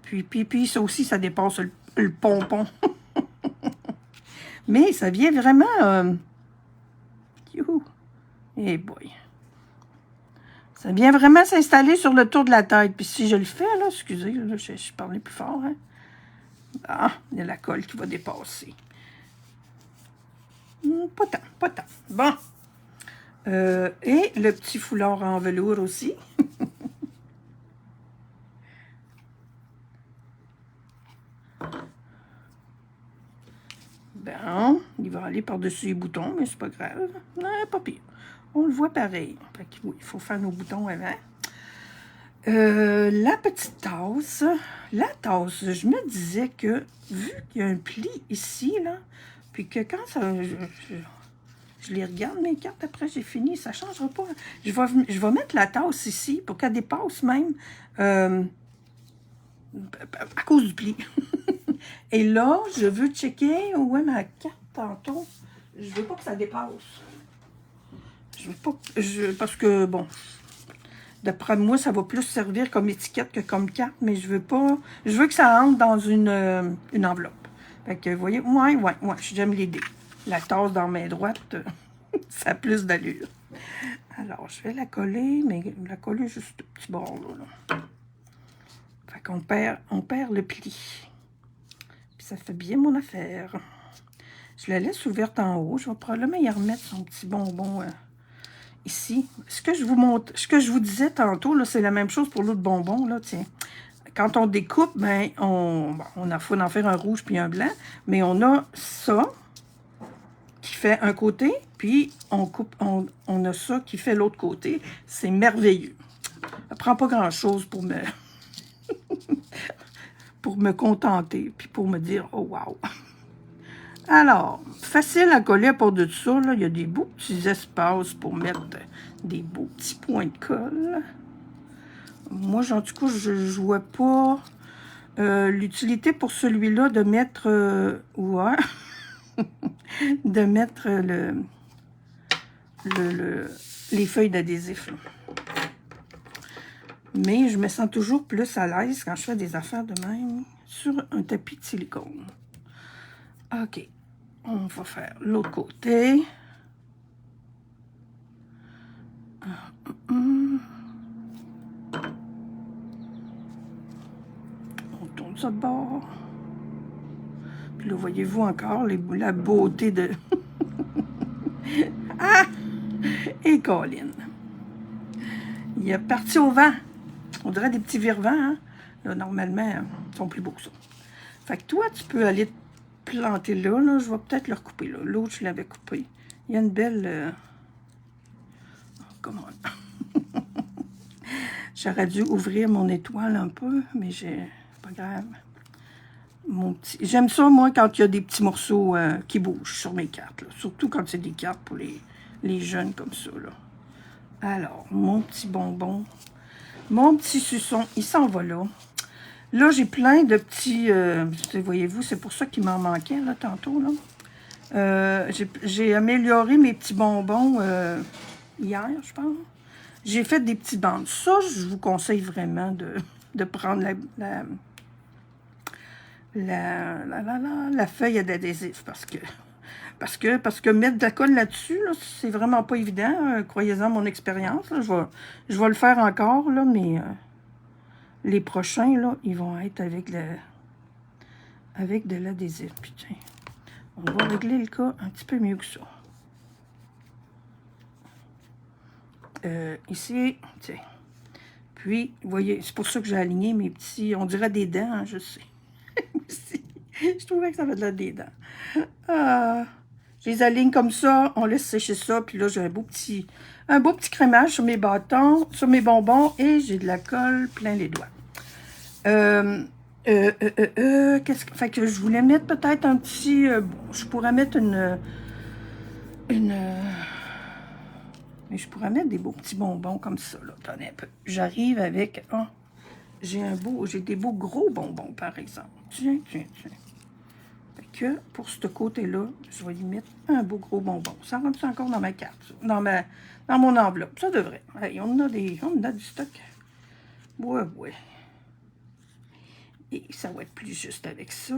Puis ça aussi, ça dépasse le pompon. Mais ça vient vraiment... youhou! Eh boy! Ça vient vraiment s'installer sur le tour de la tête. Puis si je le fais, là, excusez, là, je parlais plus fort, hein? Ah, il y a la colle qui va dépasser. Pas tant, pas tant. Bon. Et le petit foulard en velours aussi. Il va aller par-dessus les boutons, mais c'est pas grave. Non, pas pire. On le voit pareil. Fait que oui, il faut faire nos boutons avant. La petite tasse. La tasse, je me disais que, vu qu'il y a un pli ici, là, puis que quand ça... Je les regarde, mes cartes, après j'ai fini, ça ne changera pas. Je vais mettre la tasse ici pour qu'elle dépasse même à cause du pli. Et là, je veux checker où est ma carte tantôt. Je veux pas que ça dépasse. Je veux pas... parce que, bon, d'après moi, ça va plus servir comme étiquette que comme carte, mais je veux pas... Je veux que ça entre dans une enveloppe. Fait que, vous voyez, ouais, j'aime l'idée. La tasse dans main droite, ça a plus d'allure. Alors, je vais la coller, mais la coller juste au petit bord, là. Fait qu'on perd le pli. Puis ça fait bien mon affaire. Je la laisse ouverte en haut. Je vais probablement y remettre son petit bonbon ici. Ce que je vous disais tantôt, là, c'est la même chose pour l'autre bonbon, là, tiens. Quand on découpe, ben, faut en faire un rouge puis un blanc, mais on a ça qui fait un côté, puis on a ça qui fait l'autre côté. C'est merveilleux. Ça prend pas grand-chose pour me pour me contenter, puis pour me dire « Oh, wow! » Alors, facile à coller à part de ça, là, il y a des beaux petits espaces pour mettre des beaux petits points de colle. Moi, en tout cas, je ne vois pas l'utilité pour celui-là de mettre... de mettre les feuilles d'adhésif. Mais je me sens toujours plus à l'aise quand je fais des affaires de même sur un tapis de silicone. OK. On va faire l'autre côté. On tourne ça de bord. Puis là, voyez-vous encore la beauté de... Ah! Et Colin. Il est parti au vent. On dirait des petits vire-vents, hein? Là, normalement, ils sont plus beaux que ça. Fait que toi, tu peux aller te planter là. Là. Je vais peut-être le recouper là. L'autre, je l'avais coupé. Il y a une belle... Oh, comment? J'aurais dû ouvrir mon étoile un peu, mais pas grave. J'aime ça, moi, quand il y a des petits morceaux qui bougent sur mes cartes. Là. Surtout quand c'est des cartes pour les jeunes comme ça. Là. Alors, mon petit bonbon, mon petit suçon, il s'en va là. Là, j'ai plein de petits... voyez-vous, c'est pour ça qu'il m'en manquait, là, tantôt. Là. J'ai amélioré mes petits bonbons hier, je pense. J'ai fait des petites bandes. Ça, je vous conseille vraiment de prendre la feuille d'adhésif parce que mettre de la colle là-dessus, là, c'est vraiment pas évident. Croyez-en mon expérience. Là, je vais le faire encore, là, mais les prochains, là, ils vont être avec de l'adhésif. Putain, on va régler le cas un petit peu mieux que ça. Ici, tiens. Puis, vous voyez, c'est pour ça que j'ai aligné mes petits, on dirait des dents, hein, je sais. Je trouvais que ça avait de la des dents. Je les aligne comme ça, on laisse sécher ça, puis là, j'ai un beau petit crémage sur mes bâtons, sur mes bonbons, et j'ai de la colle plein les doigts. Fait que je voulais mettre peut-être un petit... je pourrais mettre mais je pourrais mettre des beaux petits bonbons comme ça, là. Attendez un peu. J'arrive avec... Oh, j'ai des beaux gros bonbons, par exemple. Tiens. Fait que, pour ce côté-là, je vais y mettre un beau gros bonbon. Ça rentre encore dans ma carte, ça. Dans mon enveloppe. Ça devrait. Hey, on a du stock. Ouais. Et ça va être plus juste avec ça.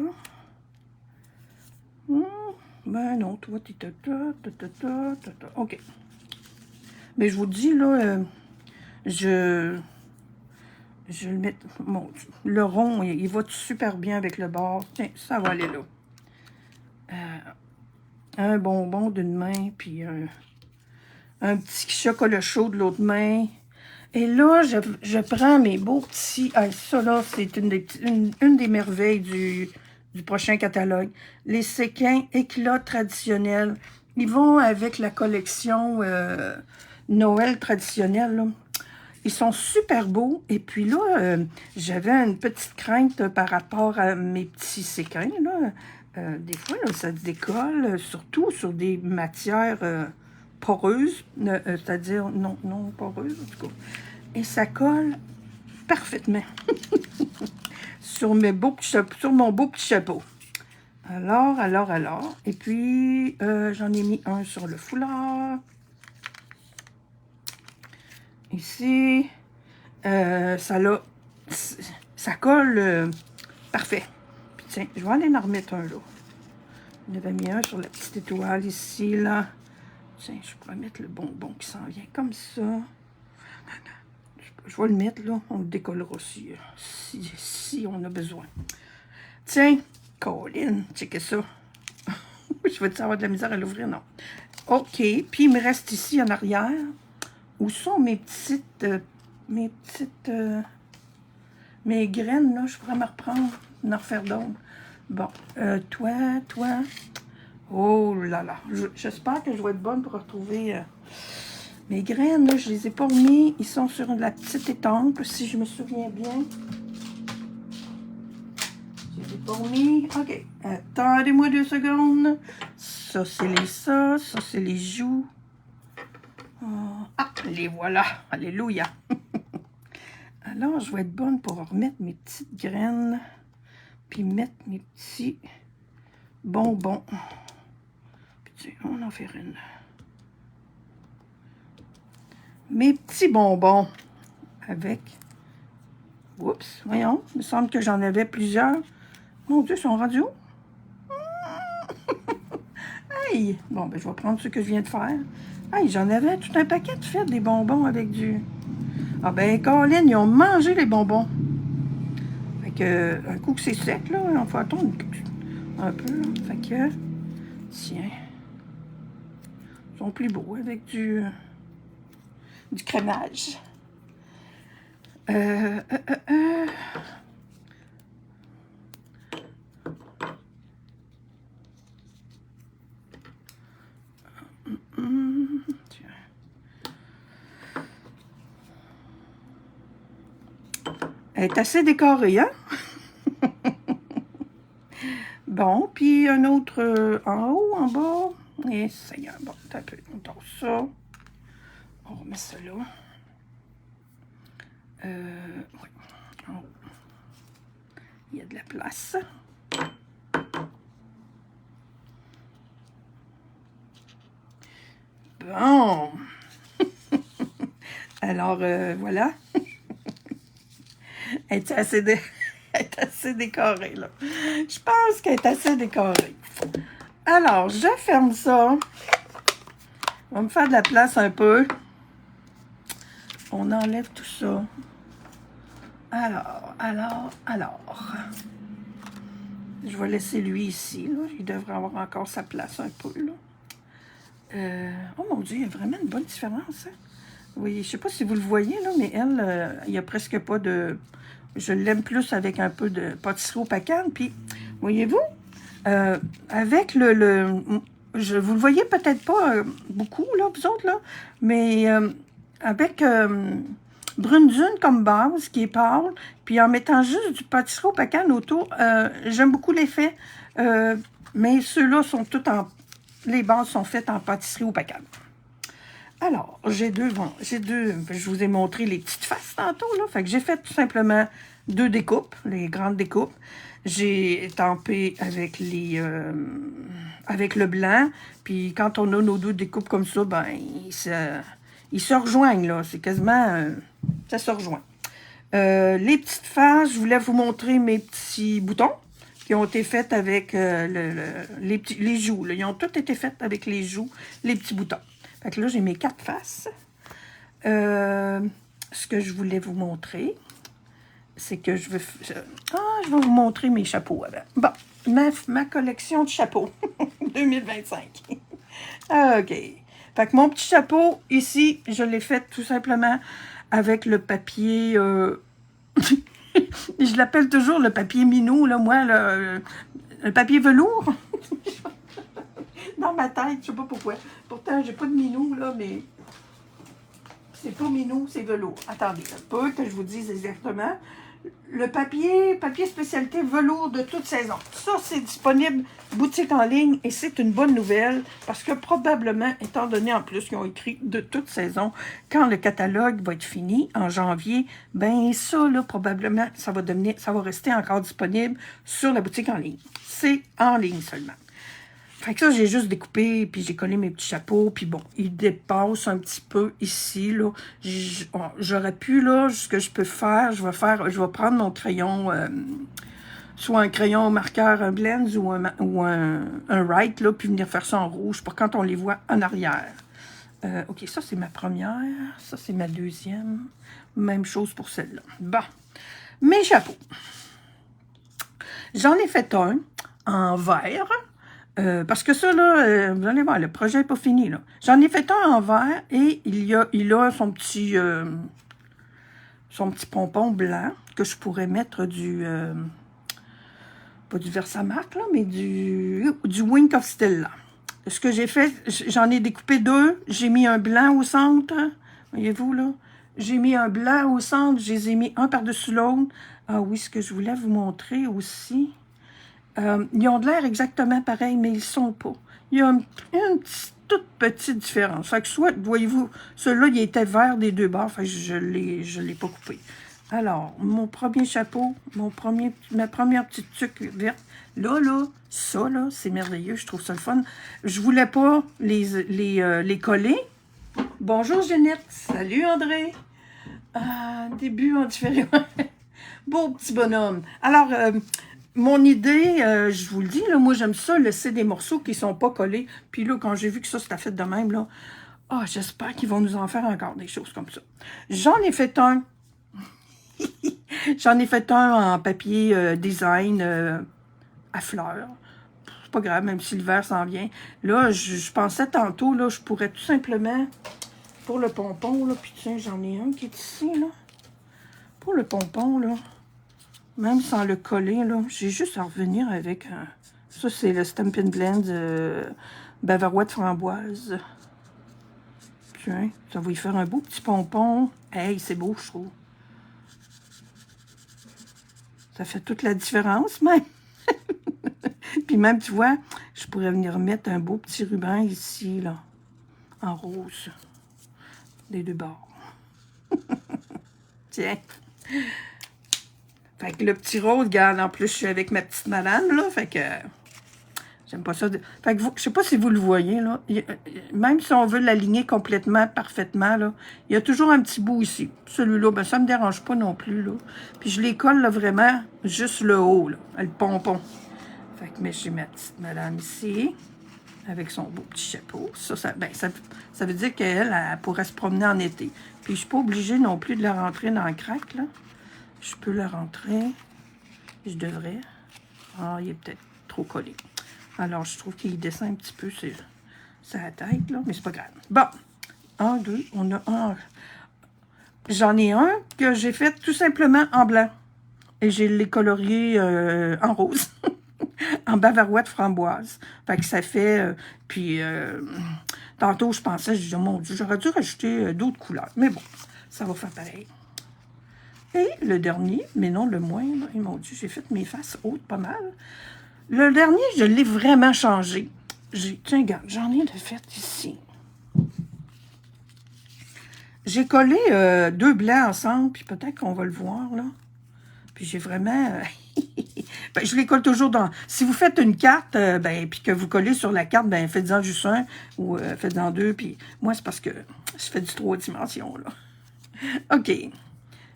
Ben non, toi, OK. Mais je vous dis, là, je vais le mettre... Mon Dieu, le rond, il va super bien avec le bord. Tiens, ça va aller là. Un bonbon d'une main, puis un petit chocolat chaud de l'autre main. Et là, je prends mes beaux petits... Ah, ça, là, c'est une des merveilles du prochain catalogue. Les séquins éclats traditionnels. Ils vont avec la collection Noël traditionnelle, là. Ils sont super beaux. Et puis là, j'avais une petite crainte par rapport à mes petits séquins, là. Des fois, là, ça se décolle, surtout sur des matières poreuses, c'est-à-dire non poreuses, en tout cas. Et ça colle parfaitement sur mon beau petit chapeau. Alors. Et puis, j'en ai mis un sur le foulard. Ici, ça colle parfait. Puis tiens, je vais aller en remettre un là. On avait mis un sur la petite étoile ici, là. Tiens, je pourrais mettre le bonbon qui s'en vient comme ça. Je vais le mettre là, on le décollera si on a besoin. Tiens, Colin, checkez ça. Je vais-tu avoir de la misère à l'ouvrir? Non. OK, puis il me reste ici en arrière. Où sont mes graines, là? Je pourrais me reprendre, en refaire d'autres. Bon, toi. Oh là là. J'espère que je vais être bonne pour retrouver mes graines, là. Je les ai pas remis. Ils sont sur la petite étampe, si je me souviens bien. Je les ai pas remis. OK. Attendez-moi 2 secondes. Ça, c'est les joues. Ah, les voilà. Alléluia. Alors, je vais être bonne pour remettre mes petites graines. Puis mettre mes petits bonbons. Puis, on en fait une. Mes petits bonbons. Avec... Oups, voyons. Il me semble que j'en avais plusieurs. Mon Dieu, ils sont rendus où? Hey! Bon, ben, je vais prendre ce que je viens de faire. Hey, j'en avais tout un paquet de fait des bonbons avec du... Ah ben, Colin, ils ont mangé les bonbons. Fait que, un coup que c'est sec, là, on faut attendre un peu, là. Fait que, tiens. Ils sont plus beaux avec du crémage. Elle est assez décorée, hein? Bon, puis un autre en haut, en bas. Et ça y est, bon, un peu, on tord ça. On remet ça là. Oui, en haut. Il y a de la place. Bon. Alors, voilà. Elle est assez, elle est assez décorée, là. Je pense qu'elle est assez décorée. Alors, je ferme ça. On va me faire de la place un peu. On enlève tout ça. Alors. Je vais laisser lui ici, là. Il devrait avoir encore sa place un peu, là. Oh mon Dieu, il y a vraiment une bonne différence, hein? Oui, je ne sais pas si vous le voyez, là, mais elle, il n'y a presque pas de... Je l'aime plus avec un peu de pâtisserie au pacane. Puis, voyez-vous, avec vous le voyez peut-être pas beaucoup, là, vous autres, là, mais avec brune dune comme base, qui est pâle, puis en mettant juste du pâtisserie au pacane autour, j'aime beaucoup l'effet, mais ceux-là sont tous en... Les bases sont faites en pâtisserie au pacane. Alors, j'ai deux, je vous ai montré les petites faces tantôt, là. Fait que j'ai fait tout simplement 2 découpes, les grandes découpes. J'ai tampé avec avec le blanc. Puis quand on a nos 2 découpes comme ça, ben, ils se rejoignent, là. C'est quasiment, ça se rejoint. Les petites faces, je voulais vous montrer mes petits boutons qui ont été faits avec les joues, là. Ils ont tous été faits avec les joues, les petits boutons. Fait que là, j'ai mes 4 faces. Ce que je voulais vous montrer, c'est que je vais vous montrer mes chapeaux avant. Bon, ma collection de chapeaux 2025. OK. Fait que mon petit chapeau, ici, je l'ai fait tout simplement avec le papier... je l'appelle toujours le papier minou, là, moi, là, le papier velours. Dans ma tête, je sais pas pourquoi. Pourtant, j'ai pas de minou, là, mais c'est pas minou, c'est velours. Attendez un peu que je vous dise exactement. Le papier spécialité velours de toute saison. Ça, c'est disponible boutique en ligne et c'est une bonne nouvelle parce que probablement, étant donné en plus qu'ils ont écrit de toute saison, quand le catalogue va être fini en janvier, ben ça, là, probablement, ça va rester encore disponible sur la boutique en ligne. C'est en ligne seulement. Fait que ça, j'ai juste découpé, puis j'ai collé mes petits chapeaux, puis bon, il dépasse un petit peu ici, là. J'aurais pu, là, ce que je peux faire, je vais prendre mon crayon, soit un crayon marqueur, un blend ou un Write, là, puis venir faire ça en rouge pour quand on les voit en arrière. OK, ça, c'est ma première, ça, c'est ma deuxième. Même chose pour celle-là. Bon, mes chapeaux. J'en ai fait un en vert. Parce que ça, là, vous allez voir, le projet n'est pas fini, là. J'en ai fait un en vert et il a son petit pompon blanc que je pourrais mettre pas du Versamark, là, mais du Wink of Stella. Ce que j'ai fait, j'en ai découpé deux. J'ai mis un blanc au centre. Voyez-vous, là? J'ai mis un blanc au centre. Je les ai mis un par-dessus l'autre. Ah oui, ce que je voulais vous montrer aussi. Ils ont de l'air exactement pareil, mais ils ne sont pas. Il y a une toute petite différence. Fait que soit, voyez-vous, celui-là, il était vert des deux bords, fait que je l'ai pas coupé. Alors, mon premier chapeau, ma première petite tuque verte, là, ça, là, c'est merveilleux, je trouve ça le fun. Je voulais pas les coller. Bonjour, Jeannette. Salut, André. Début en différé. Beau petit bonhomme. Alors, mon idée, je vous le dis, là, moi j'aime ça, laisser des morceaux qui ne sont pas collés. Puis là, quand j'ai vu que ça c'était fait de même, là, j'espère qu'ils vont nous en faire encore des choses comme ça. J'en ai fait un. J'en ai fait un en papier design à fleurs. C'est pas grave, même si l'hiver s'en vient. Là, je pensais tantôt, là, je pourrais tout simplement, pour le pompon, là, puis tiens, j'en ai un qui est ici, là. Pour le pompon, là. Même sans le coller, là, j'ai juste à revenir avec... ça, c'est le Stampin' Blend Bavarois de framboise. Tiens, ça va y faire un beau petit pompon. Hey, c'est beau, je trouve. Ça fait toute la différence, même. Puis même, tu vois, je pourrais venir mettre un beau petit ruban ici, là, en rose. Des deux bords. Tiens. Fait que le petit rose, regarde, en plus, je suis avec ma petite madame, là, fait que j'aime pas ça. Fait que je sais pas si vous le voyez, là, même si on veut l'aligner complètement, parfaitement, là, il y a toujours un petit bout ici. Celui-là, ben ça me dérange pas non plus, là. Puis je les colle, là, vraiment, juste le haut, là, le pompon. Fait que j'ai ma petite madame ici, avec son beau petit chapeau. Ça veut dire qu'elle, elle pourrait se promener en été. Puis je suis pas obligée non plus de la rentrer dans le crack, là. Je peux la rentrer. Je devrais. Ah, il est peut-être trop collé. Alors, je trouve qu'il descend un petit peu sur sa tête, là. Mais c'est pas grave. Bon. Un, deux. On a un. J'en ai un que j'ai fait tout simplement en blanc. Et j'ai les coloriés en rose. En bavarois de framboise. Fait que ça fait... tantôt, je pensais, je disais, mon Dieu, j'aurais dû rajouter d'autres couleurs. Mais bon, ça va faire pareil. Et le dernier, mais non le moindre, et mon Dieu, j'ai fait mes faces hautes pas mal. Le dernier, je l'ai vraiment changé. Tiens, regarde, j'en ai de fait ici. J'ai collé deux blancs ensemble, puis peut-être qu'on va le voir, là. Puis j'ai vraiment... ben, je les colle toujours dans... Si vous faites une carte, puis que vous collez sur la carte, ben faites-en juste un, ou faites-en deux, puis moi, c'est parce que je fais du 3 dimensions, là. OK.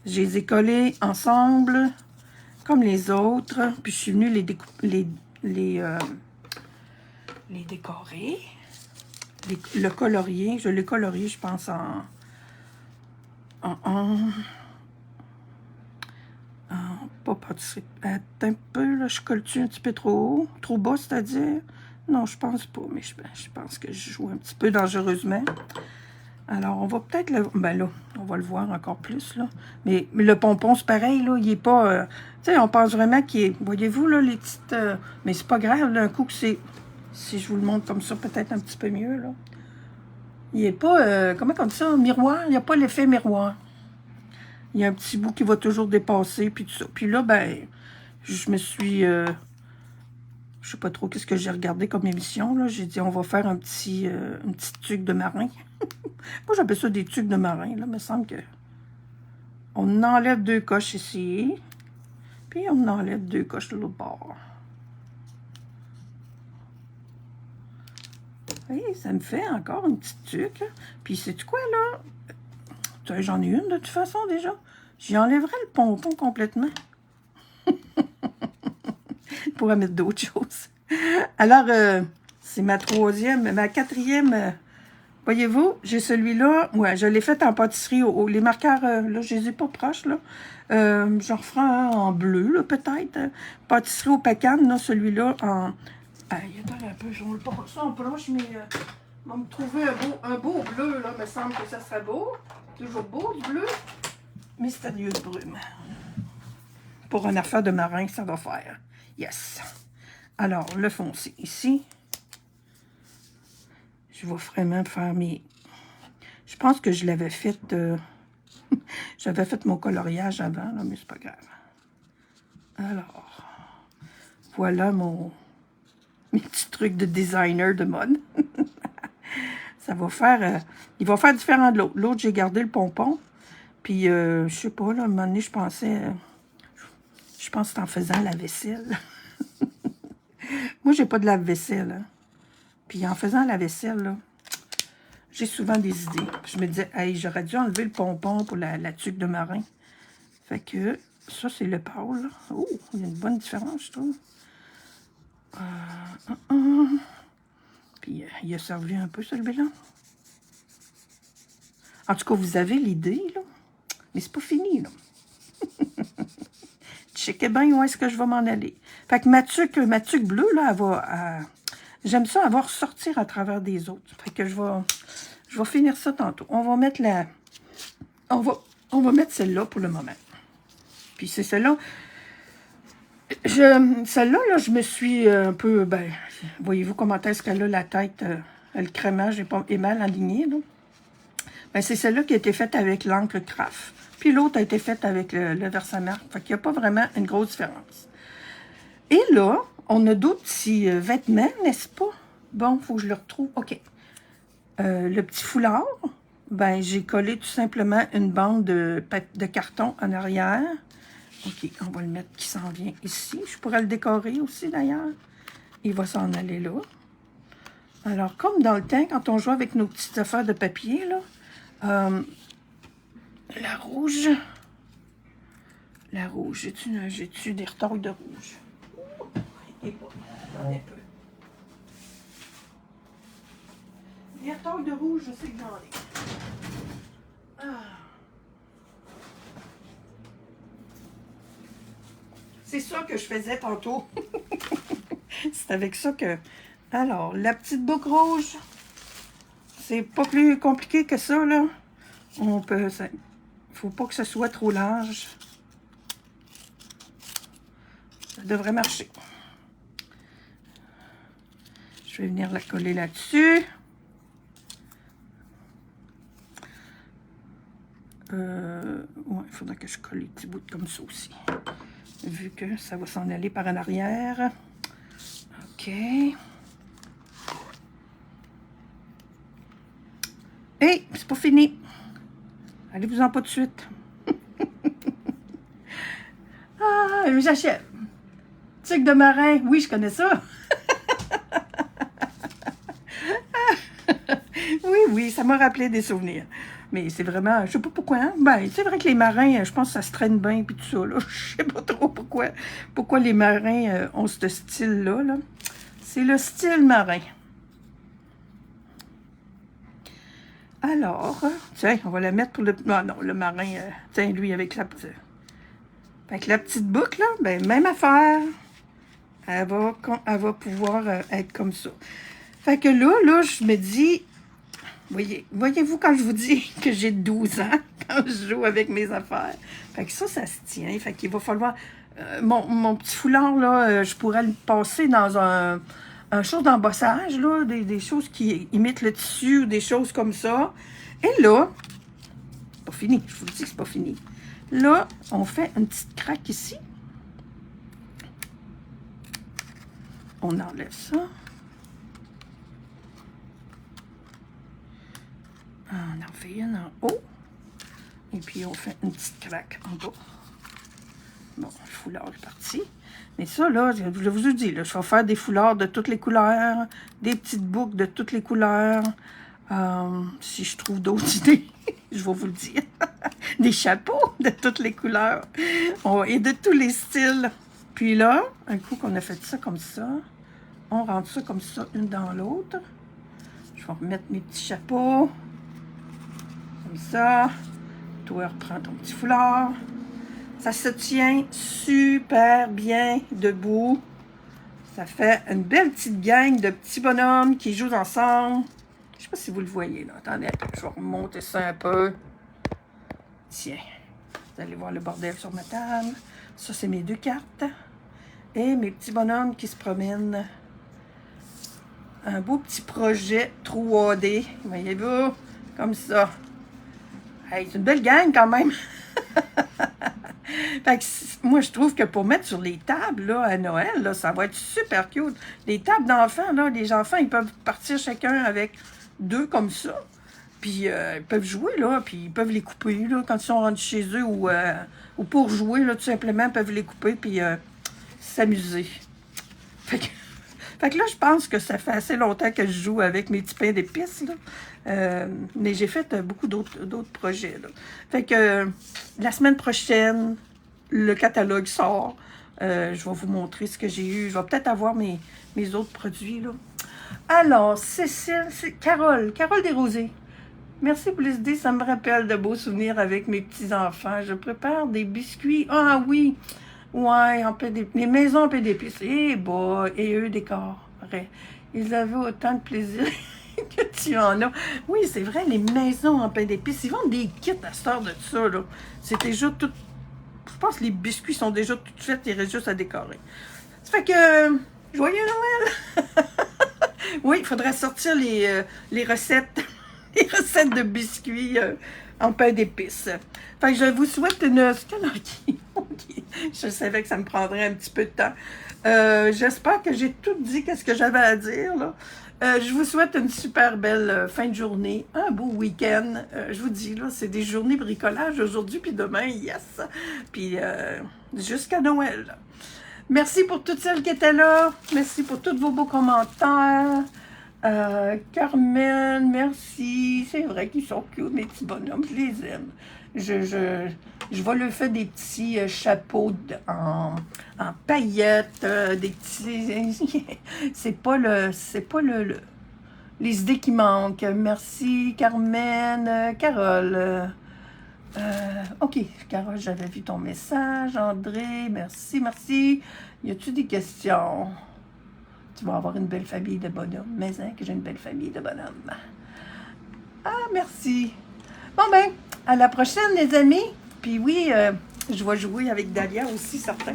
Je les ai collés ensemble, comme les autres. Puis je suis venue les décorer. Le colorier. Je l'ai colorié, je pense, pas pâtisserie. Attends un peu, là, je colle-tu un petit peu trop haut? Trop bas, c'est-à-dire? Non, je pense pas, mais je pense que je joue un petit peu dangereusement. Alors, on va peut-être le... Ben là, on va le voir encore plus, là. Mais le pompon, c'est pareil, là. Il est pas... tu sais, on pense vraiment qu'il est... Voyez-vous, là, les petites... mais c'est pas grave, d'un coup que c'est... Si je vous le montre comme ça, peut-être un petit peu mieux, là. Il est pas... comment on dit ça? Miroir? Il n'y a pas l'effet miroir. Il y a un petit bout qui va toujours dépasser, puis tout ça. Puis là, ben, je me suis... je sais pas trop qu'est-ce que j'ai regardé comme émission, là. J'ai dit, on va faire une petite tuque de marin. Moi, j'appelle ça des tuques de marin, là. Il me semble que... On enlève 2 coches ici. Puis, on enlève 2 coches de l'autre bord. Oui, ça me fait encore une petite tuque. Puis, c'est quoi, là? J'en ai une, de toute façon, déjà. J'y enlèverai le pompon complètement. Pour mettre d'autres choses. Alors, c'est ma quatrième... voyez-vous, j'ai celui-là. Ouais, je l'ai fait en pâtisserie. Les marqueurs, là, je les ai pas proches, là. J'en referai un en bleu, là, peut-être. Pâtisserie au pécan, là, celui-là, en... il y a un peu, je ne pas ça en proche, mais... on va me trouver un beau bleu, là. Il me semble que ça serait beau. Toujours beau, du bleu. Mystérieuse brume. Pour une affaire de marin, ça va faire. Yes. Alors, le foncé ici. Je vais vraiment faire mes... Je pense que je l'avais fait... J'avais fait mon coloriage avant, là, mais c'est pas grave. Alors, voilà mes petits trucs de designer de mode. Ça va faire... il va faire différent de l'autre. L'autre, j'ai gardé le pompon. Puis, je sais pas, là, à un moment donné, je pensais... je pense que c'est en faisant la vaisselle. Moi, j'ai pas de lave-vaisselle. Hein. Puis en faisant la vaisselle, là, j'ai souvent des idées. Je me disais, hey, j'aurais dû enlever le pompon pour la tuque de marin. Fait que ça, c'est le pâle. Là. Oh, il y a une bonne différence, je trouve. Puis il a servi un peu, celui-là. En tout cas, vous avez l'idée, là. Mais c'est pas fini, là. Checkez bien où est-ce que je vais m'en aller. Fait que ma tuque bleue, là, elle va... j'aime ça, elle va ressortir à travers des autres. Fait que je vais finir ça tantôt. On va mettre on va mettre celle-là pour le moment. Puis c'est celle-là. Celle-là, là, je me suis un peu... Ben, voyez-vous comment est-ce qu'elle a la tête... le crémage est mal aligné, là. Ben, c'est celle-là qui a été faite avec l'encre Craft. Puis l'autre a été faite avec le Versamark. Fait qu'il n'y a pas vraiment une grosse différence. Et là, on a d'autres petits vêtements, n'est-ce pas? Bon, il faut que je le retrouve. OK. Le petit foulard, ben j'ai collé tout simplement une bande de carton en arrière. OK, on va le mettre qui s'en vient ici. Je pourrais le décorer aussi, d'ailleurs. Il va s'en aller là. Alors, comme dans le temps, quand on joue avec nos petites affaires de papier, là, la rouge, j'ai-tu des retails de rouge? Et pas, j'en ai peu. Des retails de rouge, je sais que j'en ai. C'est ça que je faisais tantôt. C'est avec ça que... Alors, la petite boucle rouge, c'est pas plus compliqué que ça, là. On peut... Faut pas que ce soit trop large. Ça devrait marcher. Je vais venir la coller là-dessus. Ouais, il faudrait que je colle les petits bouts comme ça aussi. Vu que ça va s'en aller par en arrière. OK. Et c'est pas fini. Allez-vous-en pas de suite. J'achète. Tuque de marin. Oui, je connais ça. Oui, ça m'a rappelé des souvenirs. Mais c'est vraiment, je sais pas pourquoi. Hein? Ben, c'est vrai que les marins, je pense que ça se traîne bien puis tout ça. Là. Je sais pas trop pourquoi les marins ont ce style-là. Là. C'est le style marin. Alors, tiens, on va la mettre pour le... Ah non, le marin, tiens, lui, avec la petite boucle, là, ben, même affaire. Elle va pouvoir être comme ça. Fait que là, je me dis, Voyez-vous quand je vous dis que j'ai 12 ans, quand je joue avec mes affaires. Fait que ça se tient. Fait qu'il va falloir... mon petit foulard, là, je pourrais le passer dans un chose d'embossage, là, des choses qui imitent le tissu, ou des choses comme ça. Et là, c'est pas fini, je vous le dis que c'est pas fini. Là, on fait une petite craque ici. On enlève ça. On en fait une en haut. Et puis, on fait une petite craque en bas. Bon, le foulard est parti. Mais ça, là, je vous ai dit, là, je vais faire des foulards de toutes les couleurs, des petites boucles de toutes les couleurs. Si je trouve d'autres idées, je vais vous le dire. Des chapeaux de toutes les couleurs et de tous les styles. Puis là, un coup qu'on a fait ça comme ça, on rentre ça comme ça, une dans l'autre. Je vais remettre mes petits chapeaux. Comme ça. Toi, reprends ton petit foulard. Ça se tient super bien debout. Ça fait une belle petite gang de petits bonhommes qui jouent ensemble. Je ne sais pas si vous le voyez, là. Attendez, je vais remonter ça un peu. Tiens, vous allez voir le bordel sur ma table. Ça, c'est mes 2 cartes. Et mes petits bonhommes qui se promènent. Un beau petit projet 3D. Voyez-vous? Comme ça. Hey, c'est une belle gang quand même. Fait que, moi, je trouve que pour mettre sur les tables là, à Noël, là, ça va être super cute. Les tables d'enfants, là, les enfants, ils peuvent partir chacun avec 2 comme ça. Puis ils peuvent jouer, là, puis ils peuvent les couper là, quand ils sont rendus chez eux ou pour jouer, là, tout simplement, ils peuvent les couper puis s'amuser. Fait que là, je pense que ça fait assez longtemps que je joue avec mes petits pains d'épices, là. Mais j'ai fait beaucoup d'autres projets, là. Fait que la semaine prochaine, le catalogue sort. Je vais vous montrer ce que j'ai eu. Je vais peut-être avoir mes autres produits, là. Alors, Cécile, c'est Carole Desrosiers. Merci pour les idées, ça me rappelle de beaux souvenirs avec mes petits-enfants. Je prépare des biscuits. Ah oui! Ouais, les maisons en pain d'épices. Eh bah, et eux décoreraient. Ils avaient autant de plaisir que tu en as. Oui, c'est vrai, les maisons en pain d'épices, ils vendent des kits à cette heure de ça, là. C'est déjà tout... Je pense que les biscuits sont déjà tout faits, il reste juste à décorer. Ça fait que... Joyeux Noël! Oui, il faudrait sortir les recettes. Les recettes de biscuits en pain d'épices. Fait que je vous souhaite une... Je savais que ça me prendrait un petit peu de temps. J'espère que j'ai tout dit qu'est-ce que j'avais à dire, là. Je vous souhaite une super belle fin de journée, un beau week-end. Je vous dis, là, c'est des journées bricolage aujourd'hui, puis demain, yes. Puis jusqu'à Noël. Merci pour toutes celles qui étaient là. Merci pour tous vos beaux commentaires. Carmen, merci. C'est vrai qu'ils sont cute, mes petits bonhommes. Je les aime. Je vais leur faire des petits chapeaux en paillettes, des petits... c'est pas les idées qui manquent. Merci, Carmen. Carole. OK, Carole, j'avais vu ton message. André, merci, merci. Y a-tu des questions? Tu vas avoir une belle famille de bonhommes. Mais hein, que j'ai une belle famille de bonhommes. Ah, merci. Bon ben, à la prochaine, les amis. Puis oui, je vais jouer avec Dahlia aussi, certain.